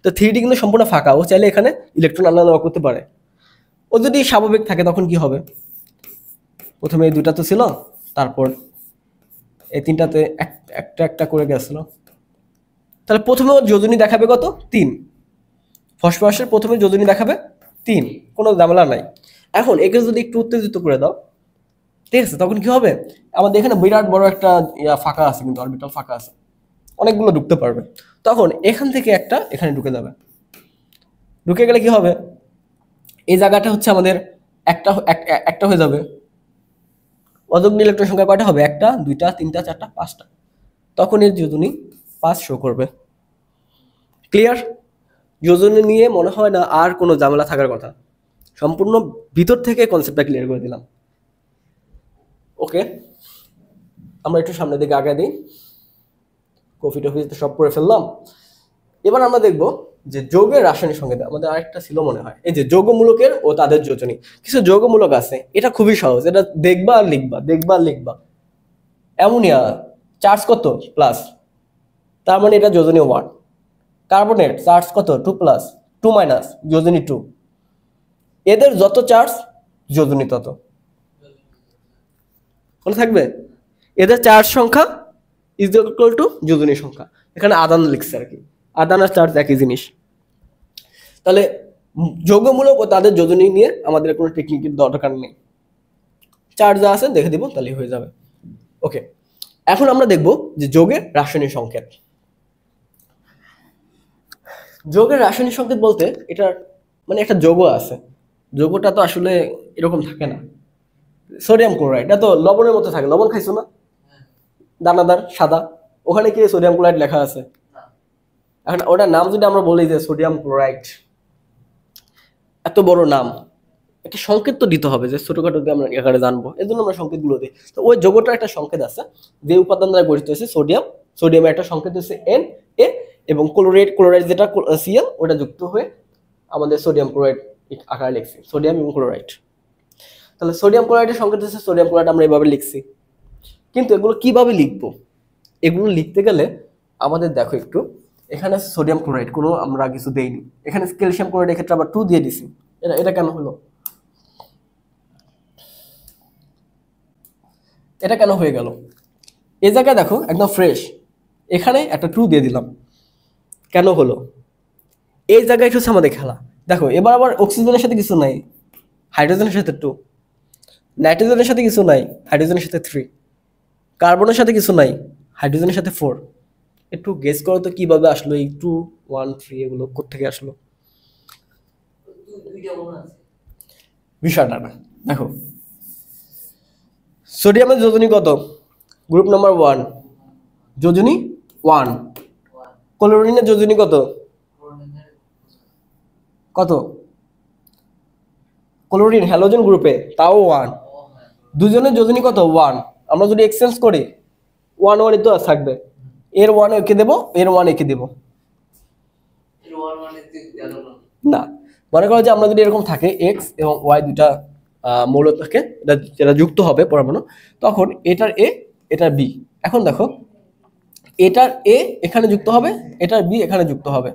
তো 3d কিন্তু সম্পূর্ণ ফাঁকা, ও চাইলে এখানে ইলেকট্রন আনা নেওয়া করতে পারে। ও যদি স্বাভাবিক থাকে তখন কি হবে, প্রথমে এই 2টা তো ছিল, তারপর এই 3টাতে একটা একটা করে গেছিল, তাহলে প্রথমে যোজনী দেখাবে কত 3। ফসফরাসের প্রথমে যোজনী দেখাবে 3, কোনো ঝামেলা নাই। এখন একে যদি একটু উত্তেজিত করে দাও, ঠিক আছে, তখন কি হবে, আমাদের এখানে বিরাট বড় একটা ফাঁকা আছে, কিন্তু অরবিটাল ফাঁকা আছে, অনেকগুলো ঢুকতে পারবে। তখন এখান থেকে একটা এখানে ঢুকে যাবে, ঢুকে গেলে কি হবে, এই জায়গাটা হচ্ছে আমাদের একটা হয়ে যাবে। অযুগ্ম ইলেকট্রন সংখ্যা কয়টা হবে, 1টা 2টা 3টা 4টা 5টা, তখন এর যোজনী 5 শো করবে। ক্লিয়ার? যোজনী নিয়ে মনে হয় না আর কোনো ঝামেলা থাকার কথা, সম্পূর্ণ ভিতর থেকে কনসেপ্টটা ক্লিয়ার করে দিলাম। ওকে, আমরা একটু সামনের দিকে আগে দিই, কফি টফি তো সব করে ফেললাম। এবার আমরা দেখব যে যৌগের রাসায়নিক সংকেত। আমাদের আরেকটা ছিল মনে হয়, এই যে যৌগমূলকের ও তাদের যোজনী। কিছু যৌগমূলক আছে, এটা খুবই সহজ, এটা দেখবা আর লিখবা। অ্যামোনিয়া চার্জ কত প্লাস, তার মানে এটা যোজনী 1। কার্বনেট চার্জ কত 2 প্লাস 2 মাইনাস, যোজনী 2। এদের যত চার্জ যোজনী তত। মনে থাকবে, এদের চার্জ সংখ্যা ইজ ইকুয়াল টু যোজনী সংখ্যা। এখানে আদান লিখছে আর কি, আদান আর চার্জ একই জিনিস। তাহলে যৌগমূলক ও তাদের যোজনী নিয়ে আমাদের কোনো টেকনিকের দরকার নেই, চার্জ যা আছে দেখে দিব তাহলেই হয়ে যাবে। ওকে, এখন আমরা দেখব যে যৌগের রাসায়নিক সংকেত। যৌগের রাসায়নিক সংকেত বলতে এটা মানে একটা যৌগ আছে, যৌগটা তো আসলে এরকম থাকে না। সোডিয়াম ক্লোরাইড, এটা তো লবণের মতো থাকে, লবণ খাইছো না, দানাদার সাদা, ওখানে কি সোডিয়াম ক্লোরাইড লেখা আছে? এখন ওটার নাম যদি আমরা বলি যে সোডিয়াম ক্লোরাইড, এত বড় নাম, একটা সংকেত তো দিতে হবে, যে ছোটখাটো আমরা এখানে জানবো, এই জন্য আমরা সংকেতগুলো দিই। তো ওই যৌগটার একটা সংকেত আছে, যে উপাদান দ্বারা গঠিত হয়েছে সোডিয়ামের একটা সংকেত হচ্ছে Na, এবং ক্লোরাইড যেটা Cl ওটা যুক্ত হয়ে আমাদের সোডিয়াম ক্লোরাইড আকারে লিখছি, সোডিয়াম এবং ক্লোরাইড। তাহলে সোডিয়াম ক্লোরাইডের সংকেত হচ্ছে সোডিয়াম ক্লোরাইড, আমরা এভাবে লিখছি। কিন্তু এগুলো কিভাবে লিখবো? এগুলো লিখতে গেলে আমাদের দেখো একটু, এখানে সোডিয়াম ক্লোরাইড কোনো আমরা কিছু দেইনি, এখানে ক্যালসিয়াম ক্লোরাইডের ক্ষেত্রে আবার 2 দিয়ে দিছি। এটা কেন হলো? এটা কেন হয়ে গেল? এই জায়গায় দেখো একদম ফ্রেশ, এখানে একটা 2 দিয়ে দিলাম, কেন হলো? এই জায়গায় হচ্ছে আমাদের খেলা। দেখো এবার আবার অক্সিজেনের সাথে কিছু নাই, হাইড্রোজেনের সাথে 2, নাইট্রোজেনের সাথে কিছু নাই, হাইড্রোজেনের সাথে 3, কার্বনের সাথে কিছু নাই, হাইড্রোজেনের সাথে 4। একটু গেস করো তো কিভাবে আসলো এই 2 1 3 এগুলো কোত্থেকে আসলো? বিষয়টা না, দেখো সোডিয়ামের যোজনী কত? গ্রুপ নাম্বার 1 যোজনী 1। ক্লোরিনের যোজনী কত? কত? ক্লোরিন হ্যালোজেন গ্রুপে তাও 1। দুজনের যোজনী কত? 1। আমরা যদি এক্সচেঞ্জ করি 1 1 তো থাকবে, এর 1 একে দেব, এর 1 একে দেব না। মনে করো যে আমরা যদি এরকম থাকে এক্স এবং ওয়াই দুইটা মৌল থাকে, যেটা যুক্ত হবে পরমাণু, তখন এটার এ এটার বি। এখন দেখো এটার এ এখানে যুক্ত হবে, এটার বি এখানে যুক্ত হবে।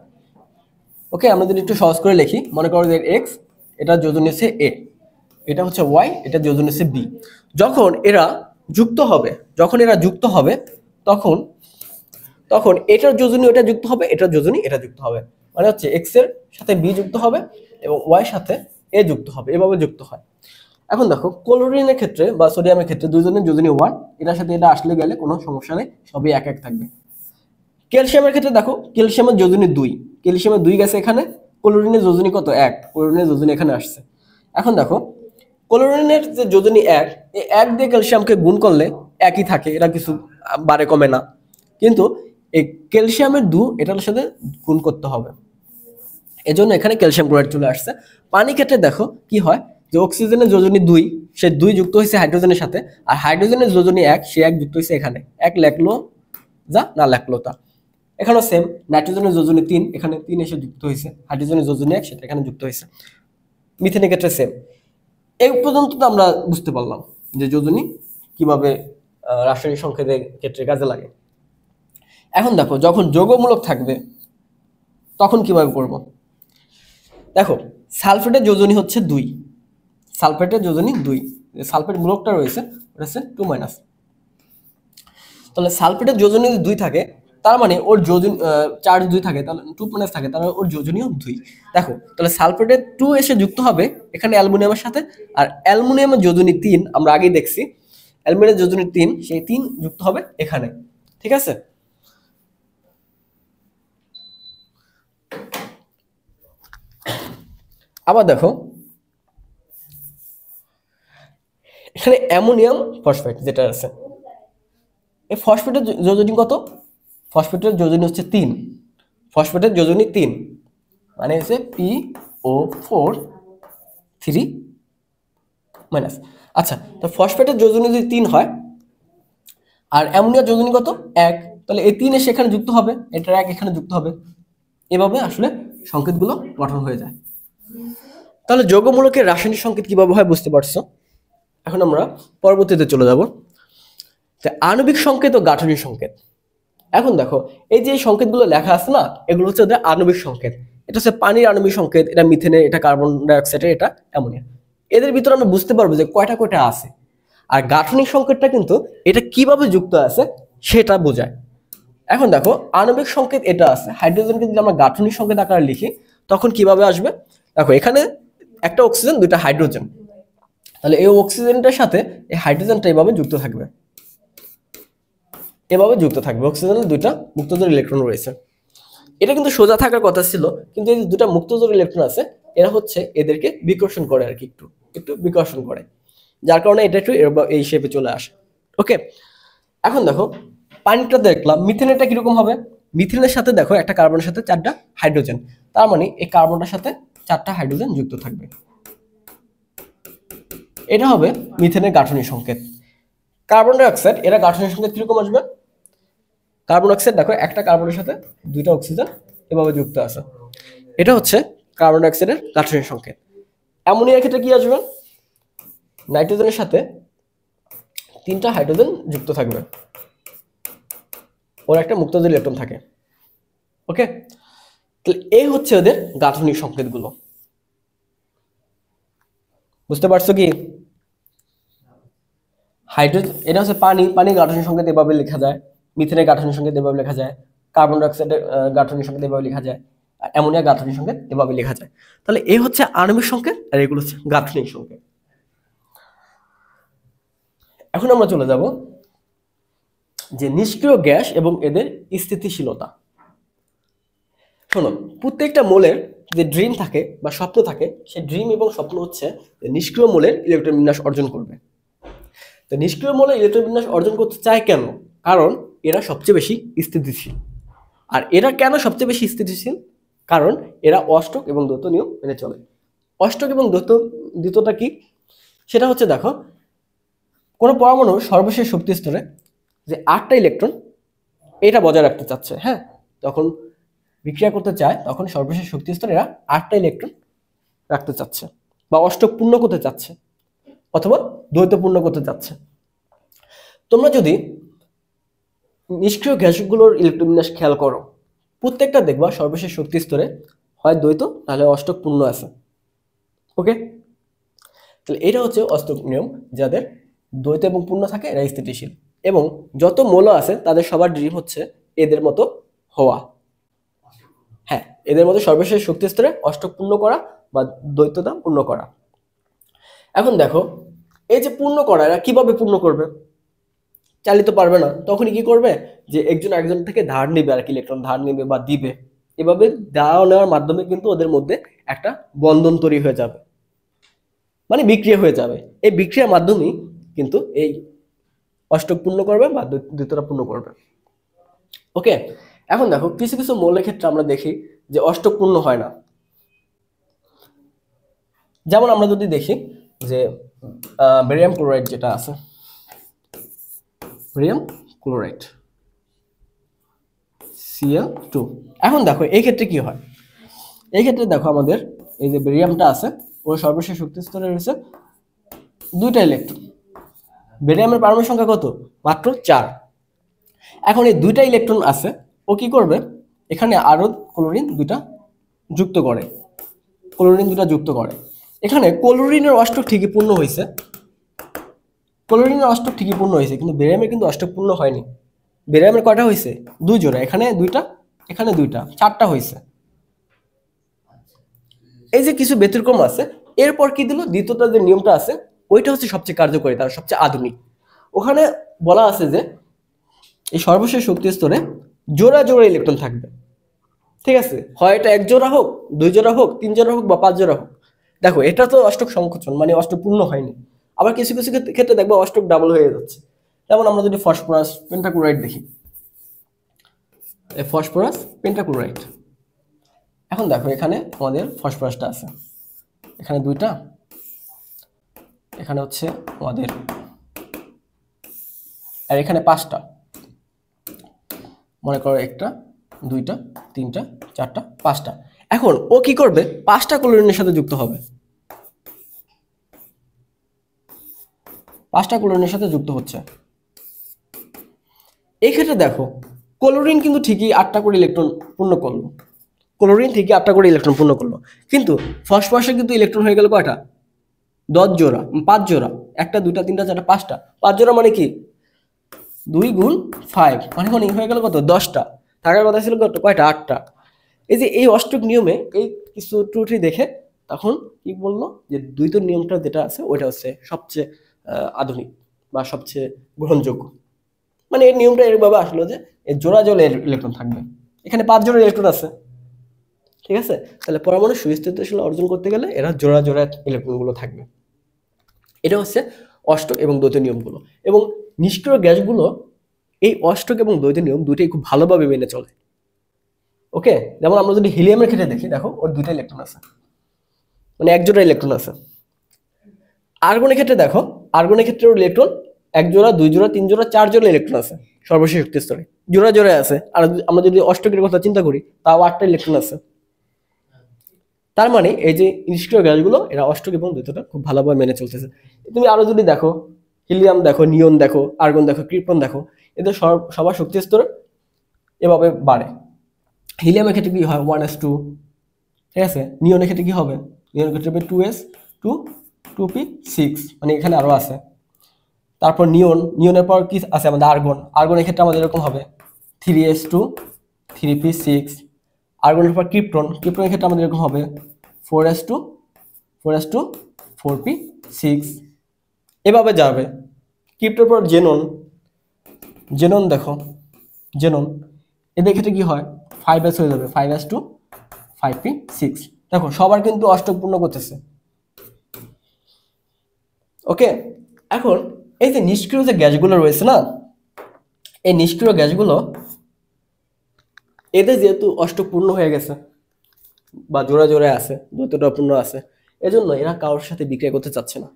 ওকে, আমরা যদি একটু সহজ করে লিখি, মনে করো যে এক্স এটার যোজনী হচ্ছে এ, এটা হচ্ছে ওয়াই এটার যোজনী হচ্ছে বি। যখন এরা যুক্ত হবে, তখন তখন এটার যোজনী এটা যুক্ত হবে, এটার যোজনী এটা যুক্ত হবে। মানে হচ্ছে এক্স এর সাথে বি যুক্ত হবে এবং ওয়াই এর সাথে এ যুক্ত হবে, এভাবে যুক্ত হয়। এখন দেখো ক্লোরিনের ক্ষেত্রে বা সোডিয়ামের ক্ষেত্রে দুজনের যোজনী 1, এটার সাথে এটা আসলে গেলে কোনো সমস্যা নেই, সবই এক এক থাকবে। ক্যালসিয়ামের ক্ষেত্রে দেখো ক্যালসিয়ামের যোজনী 2, ক্যালসিয়ামের 2 গেছে এখানে, ক্লোরিনের যোজনী কত? 1, ক্লোরিনের যোজনী এখানে আসছে। এখন দেখো ক্লোরিনের যে যোজনী 1, এই 1 দিয়ে ক্যালসিয়ামকে গুণ করলে একই থাকে, এটা কিছু বাড়ে কমে না। কিন্তু এই ক্যালসিয়ামের 2 এটার সাথে গুণ করতে হবে, এজন্য এখানে ক্যালসিয়াম ক্লোরাইড চলে আসছে। পানির ক্ষেত্রে দেখো কি হয়, যে অক্সিজেনের যোজনী 2, সে 2 যুক্ত হয়েছে হাইড্রোজেনের সাথে, আর হাইড্রোজেনের যোজনী 1, সে 1 যুক্ত হয়েছে এখানে, 1 লেখলো যা না লেখলো তা। এখানেও সেম, নাইট্রোজেনের যোজনী 3, এখানে 3 এসে যুক্ত হয়েছে, হাইড্রোজেনের যোজনী 1 সেটা এখানে যুক্ত হয়েছে। মিথেনের ক্ষেত্রে সেম। এই পর্যন্ত তো আমরা বুঝতে পারলাম যে যোজনী কিভাবে রাসায়নিক সংকেতের ক্ষেত্রে কাজে লাগে। এখন দেখো যখন যৌগমূলক থাকবে তখন কিভাবে করব? দেখো সালফেটের যোজনী হচ্ছে 2, সালফেটের যোজনী 2, সালফেট মূলকটা রয়েছে ওটা হচ্ছে 2-। তাহলে সালফেটের যোজনী যদি 2 থাকে, তার মানে ওর যোজন চার্জ 2 থাকে, তাহলে 2 থাকে, তাহলে ওর যোজনীও 2। দেখো তাহলে সালফেটের 2 এসে যুক্ত হবে এখানে অ্যালুমিনিয়ামের সাথে, আর অ্যালুমিনিয়ামের যোজনী 3 আমরা আগেই দেখছি, অ্যালুমিনিয়ামের যোজনী 3, সেই 3 যুক্ত হবে এখানে। ঠিক আছে, আবার দেখো এখানে অ্যামোনিয়াম ফসফেট যেটা আছে, এই ফসফেটের যোজনী কত? ফসফেটের যোজনী হচ্ছে 3, ফসফেটের যোজনী 3 মানে হচ্ছে PO4 3-। আচ্ছা, তো ফসফেটের যোজনী যদি 3 হয় আর অ্যামোনিয়ার যোজনী কত? 1, তাহলে এই 3 এসে এখানে যুক্ত হবে, এটার 1 এখানে যুক্ত হবে, এভাবে আসলে সংকেতগুলো গঠন হয়ে যায়। তাহলে যৌগমূলকের রাসায়নিক সংকেত কিভাবে হয় বুঝতে পারছো। এখন আমরা পরবর্তীতে চলে যাব, আণবিক সংকেত ও গাঠনিক সংকেত। এখন দেখো এই যে সংকেতগুলো লেখা আছে না, এগুলো হচ্ছে ওদের আণবিক সংকেত। এটা হচ্ছে পানির আণবিক সংকেত, এটা মিথেনের, এটা কার্বন ডাইঅক্সাইডের, এটা অ্যামোনিয়া। এদের ভিতরে আমরা বুঝতে পারবো যে কয়টা কয়টা আছে। আর গাঠনিক সংকেতটা কিন্তু এটা কিভাবে যুক্ত আছে সেটা বোঝায়। এখন দেখো আণবিক সংকেত এটা আছে, হাইড্রোজেনকে যদি আমরা গাঠনিক সংকেত আকারে লিখি তখন কিভাবে আসবে? দেখো এখানে একটা অক্সিজেন, দুইটা হাইড্রোজেন, তাহলে এই অক্সিজেনটার সাথে এই হাইড্রোজেনটা এভাবে যুক্ত থাকবে, এভাবে যুক্ত থাকবে। অক্সিজেনের দুইটা মুক্তজোড় ইলেকট্রন রয়েছে, এটা কিন্তু সোজা থাকার কথা ছিল, কিন্তু এই দুটা মুক্তজোড় ইলেকট্রন আছে, এরা হচ্ছে এদেরকে বিকর্ষণ করে আর কি, একটু একটু বিকর্ষণ করে, যার কারণে এটা একটু এই শেপে চলে আসে। ওকে, এখন দেখো পানিটা দেখলাম, মিথেনেরটা কিরকম হবে? মিথেনের সাথে দেখো একটা কার্বনের সাথে 4টা হাইড্রোজেন, তার মানে এই কার্বনটার সাথে 4টা হাইড্রোজেন যুক্ত থাকবে, এটা হবে মিথেনের গাঠনিক সংকেত। কার্বন ডাই অক্সাইড, এরা গাঠনিক সংকেত কিরকম আসবে? কার্বন ডাইঅক্সাইড দেখো একটা কার্বনের সাথে দুইটা অক্সিজেন এভাবে যুক্ত আছে, এটা হচ্ছে কার্বন ডাইঅক্সাইডের গাঠনিক সংকেত। অ্যামোনিয়ার ক্ষেত্রে কি আসবে, নাইট্রোজেনের সাথে 3টা হাইড্রোজেন যুক্ত থাকবে, ওর একটা মুক্তদের ইলেকট্রন থাকে। ওকে, তাহলে এই হচ্ছে ওদের গাঠনিক সংকেতগুলো। বুঝতে পারছো কি? হাইড্রোজেন এটা হচ্ছে পানি, পানির গাঠনিক সংকেত এভাবে লেখা যায়, মিথেনের গাঠনিক সংকেত এভাবে লেখা যায়, কার্বন ডাইঅক্সাইডের গাঠনিক সংকেত এভাবে লেখা যায়, অ্যামোনিয়া গাঠনিক সংকেত এভাবে লেখা যায়। তাহলে এই হচ্ছে আণবিক সংকেত আর এগুলো হচ্ছে গাঠনিক সংকেত। এখন আমরা চলে যাব যে নিষ্ক্রিয় গ্যাস এবং এদের স্থিতিশীলতা। শোনো, প্রত্যেকটা মোলের যে ড্রিম থাকে বা স্বপ্ন থাকে, সেই ড্রিম এবং স্বপ্ন হচ্ছে নিষ্ক্রিয় মোলের ইলেকট্রন বিন্যাস অর্জন করবে। তো নিষ্ক্রিয় মোলের ইলেকট্রন বিন্যাস অর্জন করতে চায় কেন? কারণ এরা সবচেয়ে বেশি স্থিতিশীল। আর এরা কেন সবচেয়ে বেশি স্থিতিশীল? কারণ এরা অষ্টক এবং দ্বৈত নিয়ম মেনে চলে। অষ্টক এবং দ্বৈতটা কি? সেটা হচ্ছে দেখো, কোনো পরমাণুর সর্বশেষ শক্তি স্তরে যে 8টা ইলেকট্রন এটা বজায় রাখতে চাচ্ছে, হ্যাঁ, তখন বিক্রিয়া করতে চায়, তখন সর্বশেষ শক্তি স্তরে এরা 8টা ইলেকট্রন রাখতে চাচ্ছে বা অষ্টক পূর্ণ করতে চাচ্ছে অথবা দ্বৈত পূর্ণ করতে চাচ্ছে। তোমরা যদি নিষ্ক্রিয় গ্যাসগুলোর ইলেকট্রন বিন্যাস খেয়াল করো, প্রত্যেকটা দেখবা সর্বশেষ শক্তি স্তরে হয় দ্বৈত নাহলে অষ্টক পূর্ণ আছে। ওকে, তাহলে এটা হচ্ছে অষ্টক নিয়ম, যাদের দ্বৈত এবং পূর্ণ থাকে এরা স্থিতিশীল, এবং যত মৌল আছে তাদের সবার ড্রিম হচ্ছে এদের মতো হওয়া। হ্যাঁ, এদের মধ্যে সর্বশেষ শক্তি স্তরে অষ্টক পূর্ণ করা বা দ্বৈততা পূর্ণ করা। এখন দেখো, এই যে পূর্ণ করা, এরা কিভাবে পূর্ণ করবে? চালিত পারবে না, তখনই কি করবে, যে একজন একজন থেকে ধার নিবে আর কি, ইলেকট্রন ধার নিবে বা দিবে, এভাবে দেওয়া নেওয়ার মাধ্যমে কিন্তু ওদের মধ্যে একটা বন্ধন তৈরি হয়ে যাবে, মানে বিক্রিয়া হয়ে যাবে। এই বিক্রিয়ার মাধ্যমেই কিন্তু এই অষ্টক পূর্ণ করবে বা দ্বৈততা পূর্ণ করবে। ওকে, এখন দেখো কিছু কিছু মৌলের ক্ষেত্রে আমরা দেখি যে অষ্টক পূর্ণ হয় না। যেমন আমরা যদি দেখি যে বেরিয়াম ক্লোরাইড যেটা আছে, বেরিয়াম ক্লোরাইড Cl2। এখন দেখো এই ক্ষেত্রে কি হয়, এই ক্ষেত্রে দেখো আমাদের এই যে বেরিয়ামটা আছে, ওর সর্বশেষ শক্তি স্তরে রয়েছে 2টা ইলেকট্রন। বেরিয়ামের পারমাণবিক সংখ্যা কত? মাত্র 4। এখন এই 2টা ইলেকট্রন আছে, ও কি করবে, এখানে আরো ক্লোরিন 2টা যুক্ত করে, ক্লোরিন 2টা যুক্ত করে। এখানে ক্লোরিনের অষ্টক ঠিকই পূর্ণ হয়েছে, ক্লোরিনের অষ্টক ঠিকই পূর্ণ হয়েছে, কিন্তু বেরিয়ামের কিন্তু অষ্টক পূর্ণ হয়নি। বেরিয়ামের কয়টা হয়েছে? 2 জোড়া, এখানে 2টা, এখানে 2টা, 4টা হয়েছে। এই যে কিছু ব্যতিক্রম আছে, এরপর কি দিল, দ্বিতীয়টা যে নিয়মটা আছে ওইটা হচ্ছে সবচেয়ে কার্যকরী, তার সবচেয়ে আধুনিক। ওখানে বলা আছে যে এই সর্বশেষ শক্তি স্তরে জোড়া জোড়া ইলেকট্রন থাকবে, ঠিক আছে, হয় এটা 1 জোড়া হোক, 2 জোড়া হোক, 3 জোড়া হোক বা 5 জোড়া হোক। দেখো এটা তো অষ্টক সংকোচন, মানে অষ্টক পূর্ণ হয়নি। আবার কিছু কিছু ক্ষেত্রে দেখবো অষ্টক ডাবল হয়ে যাচ্ছে। যেমন আমরা যদি ফসফরাস পেন্টাক্লোরাইড দেখি, এই ফসফরাস পেন্টাক্লোরাইড, এখন দেখো এখানে আমাদের ফসফরাসটা আছে, এখানে 2টা, এখানে হচ্ছে আমাদের, আর এখানে 5টা, মনে করো 1টা 2টা 3টা 4টা 5টা। এখন ও কি করবে, 5টা ক্লোরিনের সাথে যুক্ত হবে, 5টা ক্লোরিনের সাথে যুক্ত হচ্ছে। এই ক্ষেত্রে দেখো ক্লোরিন কিন্তু ঠিকই 8টা করে ইলেকট্রন পূর্ণ করলো, ক্লোরিন ঠিকই 8টা করে ইলেকট্রন পূর্ণ করলো, কিন্তু ফসফরাসে কিন্তু ইলেকট্রন হয়ে গেল কয়টা, 10 জোড়া, 5 জোড়া, 1টা 2টা 3টা 4টা 5টা, 5 জোড়া মানে কি 2 গুণ 5, মানে হয়ে গেল কত, 10টা। থাকার কথা ছিল কত, কয়টা, 8টা। এই যে এই অষ্টক নিয়মে এই কিছু ত্রুটি দেখে তখন কি বললো, যে দ্বৈত নিয়মটা যেটা আছে ওইটা হচ্ছে সবচেয়ে আধুনিক বা সবচেয়ে গ্রহণযোগ্য। মানে এই নিয়মটা এরভাবে আসলো যে এই জোড়া জোড়া ইলেকট্রন থাকবে, এখানে 5 জোড়া ইলেকট্রন আছে, ঠিক আছে, তাহলে পরমাণু সুস্থিতিশীল অর্জন করতে গেলে এরা জোড়া জোড়া ইলেকট্রনগুলো থাকবে। এটা হচ্ছে অষ্টক এবং দ্বৈত নিয়মগুলো। এবং নিষ্ক্রিয় গ্যাসগুলো এই অষ্টক এবং দ্বৈত নিয়ম দুটোই খুব ভালোভাবে মেনে চলে। ওকে, যেমন আমরা যদি হিলিয়ামের ক্ষেত্রে দেখি, দেখো ওর 2টা ইলেকট্রন আছে, মানে 1 জোড়া ইলেকট্রন আছে। আর্গনের ক্ষেত্রে দেখো, আর্গনের ক্ষেত্রে ওর ইলেকট্রন 1 জোড়া 2 জোড়া 3 জোড়া 4 জোড়া ইলেকট্রন আছে সর্বশেষ শক্তি স্তরে। জোড়া জোড়া আছে। আর আমরা যদি অষ্টকের কথা চিন্তা করি তাও 8টা ইলেকট্রন আছে। তার মানে এই যে নিষ্ক্রিয় গ্যাসগুলো এরা অষ্টক এবং দ্বৈতটা খুব ভালোভাবে মেনে চলতেছে। তুমি আরো যদি দেখো, হিলিয়াম দেখো, নিয়ন দেখো, আর্গন দেখো, ক্রিপ্টন দেখো, এদের সবার শক্তি স্তর এভাবে বাড়ে। হিলিয়ামের ক্ষেত্রে কি হয় 1s2, ঠিক আছে। নিয়নের ক্ষেত্রে কি হবে, নিয়নের ক্ষেত্রে হবে 2s2 2p6, মানে এখানে আরো আছে। তারপর নিয়নের পর কি আছে আমাদের আর্গনের ক্ষেত্রে আমাদের এরকম হবে 3s2 3p6। আর্গনের পর ক্রিপ্টনের ক্ষেত্রে আমাদের এরকম হবে 4s2 4s2 4p6, এভাবে যাবে। ক্রিপ্টোর পর জেনন দেখো, জেনন এদের ক্ষেত্রে কি হয় 5s হয়ে যাবে 5s2 5p6। দেখো সবার কিন্তু অষ্টক পূর্ণ করতেছে। ওকে, এখন এই যে নিষ্ক্রিয় যে গ্যাসগুলো রয়েছে না, এই নিষ্ক্রিয় গ্যাসগুলো এদের যেহেতু অষ্টক পূর্ণ হয়ে গেছে বা জোড়া জোড়া আছে, দ্বৈতটা পূর্ণ আছে, এজন্য এরা কারোর সাথে বিক্রিয়া করতে চাচ্ছে না।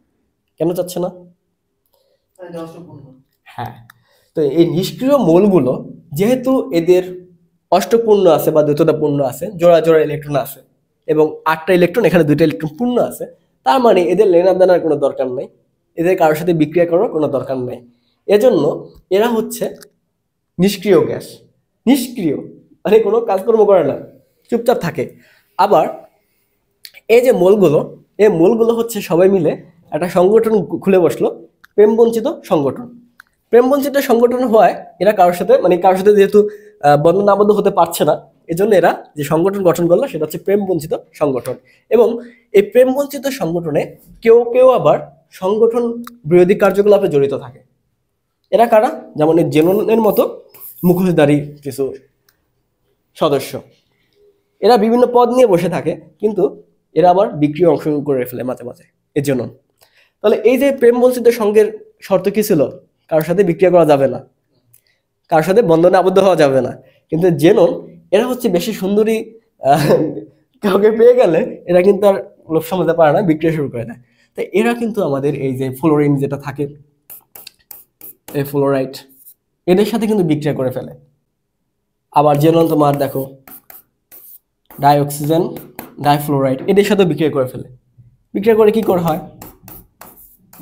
কেন চাচ্ছে না? হ্যাঁ, তো এই নিষ্ক্রিয় মৌলগুলো যেহেতু এদের অষ্টপূর্ণ আছে বা দ্বৈততা পূর্ণ আছে, জোড়া জোড়া ইলেকট্রন আছে এবং 8টা ইলেকট্রন, এখানে 2টা ইলেকট্রন পূর্ণ আছে, তার মানে এদের লেনা দেনার কোনো দরকার নেই, এদের কারোর সাথে বিক্রিয়া করার কোনো দরকার নেই। এজন্য এরা হচ্ছে নিষ্ক্রিয় গ্যাস। নিষ্ক্রিয় মানে কোনো কাজকর্ম করে না, চুপচাপ থাকে। আবার এই যে মৌলগুলো হচ্ছে সবাই মিলে একটা সংগঠন খুলে বসলো, প্রেমবঞ্চিত সংগঠন। প্রেমবঞ্চিত সংগঠন হওয়ায় এরা কারোর সাথে যেহেতু বন্ধন আবদ্ধ হতে পারছে না, এজন্য এরা যে সংগঠন গঠন করলো সেটা হচ্ছে প্রেমবঞ্চিত সংগঠন। এবং এই প্রেমবঞ্চিত সংগঠনে কেউ কেউ আবার সংগঠন বিরোধী কার্যকলাপে জড়িত থাকে। এরা কারা? যেমন এই জেননের মতো মুখোশধারী কিছু সদস্য, এরা বিভিন্ন পদ নিয়ে বসে থাকে, কিন্তু এরা আবার বিক্রিয়া অংশগ্রহণ করে ফেলে মাঝে মাঝে এর জন্য। তাহলে এই যে প্রেম বঞ্চিত সঙ্গের শর্ত কি ছিল? কারোর সাথে বিক্রিয়া করা যাবে না, কারোর সাথে বন্ধনে আবদ্ধ হওয়া যাবে না। কিন্তু জেনন এরা হচ্ছে বেশি সুন্দরী, কাউকে পেয়ে গেলে এরা কিন্তু আর লোভ সামলাতে পারে না, বিক্রিয়া শুরু করে দেয়। তাই এরা কিন্তু আমাদের এই যে ফ্লোরিন যেটা থাকে, এই ফ্লোরাইড, এদের সাথে কিন্তু বিক্রিয়া করে ফেলে। আবার জেনন তোমার দেখো ডাইঅক্সিজেন, ডাইফ্লোরাইড, এদের সাথে বিক্রিয়া করে ফেলে। বিক্রিয়া করে কি করে হয়?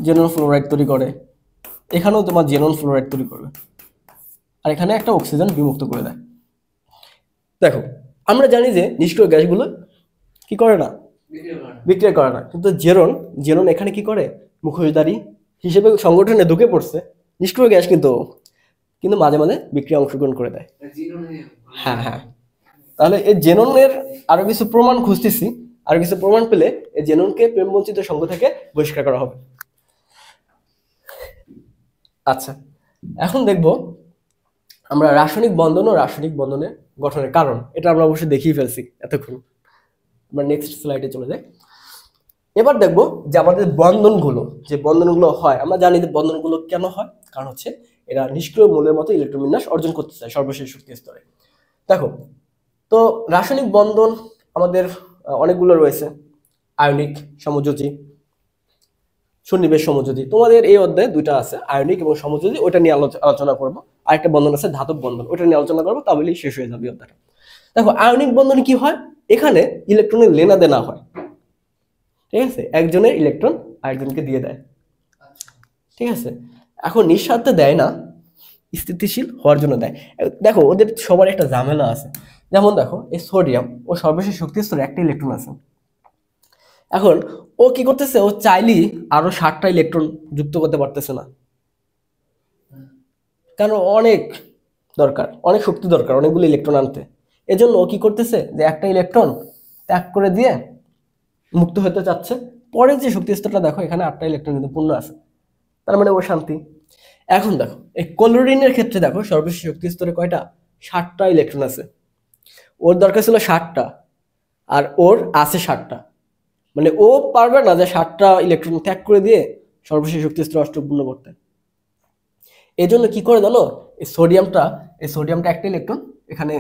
জেনন ফ্লোরাইড তৈরি করে, এখানেও তোমার জেনন ফ্লোরাইড তৈরি করবে, আর এখানে একটা অক্সিজেন বিমুক্ত করে দেয়। দেখো আমরা জানি যে নিষ্ক্রিয় গ্যাসগুলো কি করে না, বিক্রিয়া করে না, কিন্তু জেনন এখানে কি করে, মুখোশধারী হিসেবে সংগঠনে ঢুকে পড়ছে, নিষ্ক্রিয় গ্যাস কিন্তু কিন্তু মাঝে মাঝে বিক্রিয়া অংশগ্রহণ করে দেয়। হ্যাঁ হ্যাঁ, তাহলে এই জেননের আরো কিছু প্রমাণ খুঁজতেছি, আরো কিছু প্রমাণ পেলে এই জেননকে প্রেমবঞ্চিত সংঘ থেকে বহিষ্কার করা হবে। আচ্ছা, এখন দেখব আমরা রাসায়নিক বন্ধন ও রাসায়নিক বন্ধনের গঠনের কারণ, এটা আমরা অবশ্যই দেখিয়ে ফেলছি এতক্ষণ। আমরা নেক্সট স্লাইডে চলে যাই। এবার দেখব যে আমাদের বন্ধনগুলো হয়, আমরা জানি যে বন্ধনগুলো কেন হয়, কারণ হচ্ছে এরা নিষ্ক্রিয় মৌলের মতো ইলেকট্রন বিন্যাস অর্জন করতে চায় সর্বশেষ শক্তি স্তরে। দেখো, তো রাসায়নিক বন্ধন আমাদের অনেকগুলো রয়েছে, আয়নিক সমযোজী, সন্নিবেশ সমযোজী। তোমাদের এই অধ্যায়ে 2টা আছে, আয়নিক এবং সমযোজী, ওটা নিয়ে আলোচনা করবো। আরেকটা বন্ধন আছে ধাতব বন্ধন, ওটা নিয়ে আলোচনা করবো, তাহলেই শেষ হয়ে যাবে অধ্যায়টা। দেখো আয়নিক বন্ধনে কি হয়, এখানে ইলেকট্রনের লেনা দেনা হয়, ঠিক আছে, একজনের ইলেকট্রন আরেকজনকে দিয়ে দেয়, ঠিক আছে। এখন নিঃস্বার্থে দেয় না, স্থিতিশীল হওয়ার জন্য দেয়। দেখো ওদের সবার একটা ঝামেলা আছে, যেমন দেখো এই সোডিয়াম, ও সর্বশেষ শক্তি স্তরে একটা ইলেকট্রন আছে। এখন ও কি করতেছে, ও চাইলেই আরো 7টা ইলেকট্রন যুক্ত করতে পারতেছে না, কারণ অনেক দরকার, অনেক শক্তি দরকার অনেকগুলো ইলেকট্রন আনতে। এজন্য ও কি করতেছে, যে একটা ইলেকট্রন ত্যাগ করে দিয়ে মুক্ত হতে চাচ্ছে। পরে যে শক্তি স্তরটা দেখো, এখানে 8টা ইলেকট্রন কিন্তু পূর্ণ আছে, তার মানে ও শান্তি। এখন দেখো এই ক্লোরিনের ক্ষেত্রে দেখো সর্বশেষ শক্তি স্তরে কয়টা, 7টা ইলেকট্রন আছে। ওর দরকার ছিল 7টা, আর ওর আছে 7টা, মানে ও পারবে না যে 7টা ইলেকট্রন ত্যাগ করে দিয়ে সর্বশেষ শক্তি স্তরে অষ্টক পূর্ণ করতে। এই জন্য কি করে জানো, এই সোডিয়ামটা একটা ইলেকট্রন এখানে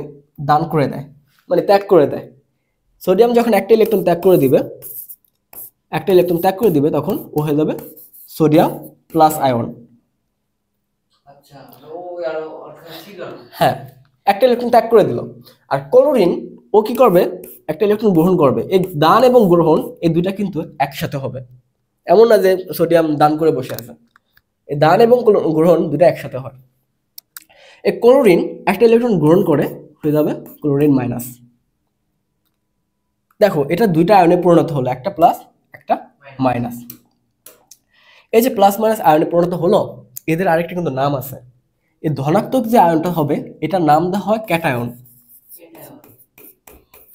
দান করে দেয়, মানে ত্যাগ করে দেয়। সোডিয়াম যখন একটা ইলেকট্রন ত্যাগ করে দিবে, তখন ও হয়ে যাবে সোডিয়াম প্লাস আয়ন। হ্যাঁ, একটা ইলেকট্রন ত্যাগ করে দিল। আর ক্লোরিন ও কি করবে, একটা ইলেকট্রন গ্রহণ করবে। এই দান এবং গ্রহণ এই দুইটা কিন্তু একসাথে হবে, এমন না যে সোডিয়াম দান করে বসে আছে, এই দান এবং গ্রহণ দুটো একসাথে হয়। এই ক্লোরিন একটা ইলেকট্রন গ্রহণ করে হয়ে যাবে ক্লোরিন মাইনাস। দেখো এটা দুইটা আয়নে পরিণত হলো, একটা প্লাস একটা মাইনাস। এই যে প্লাস মাইনাস আয়নে পরিণত হলো, এদের আরেকটা কিন্তু নাম আছে। এই ধনাত্মক যে আয়নটা হবে এটার নাম দেওয়া হয় ক্যাটায়ন,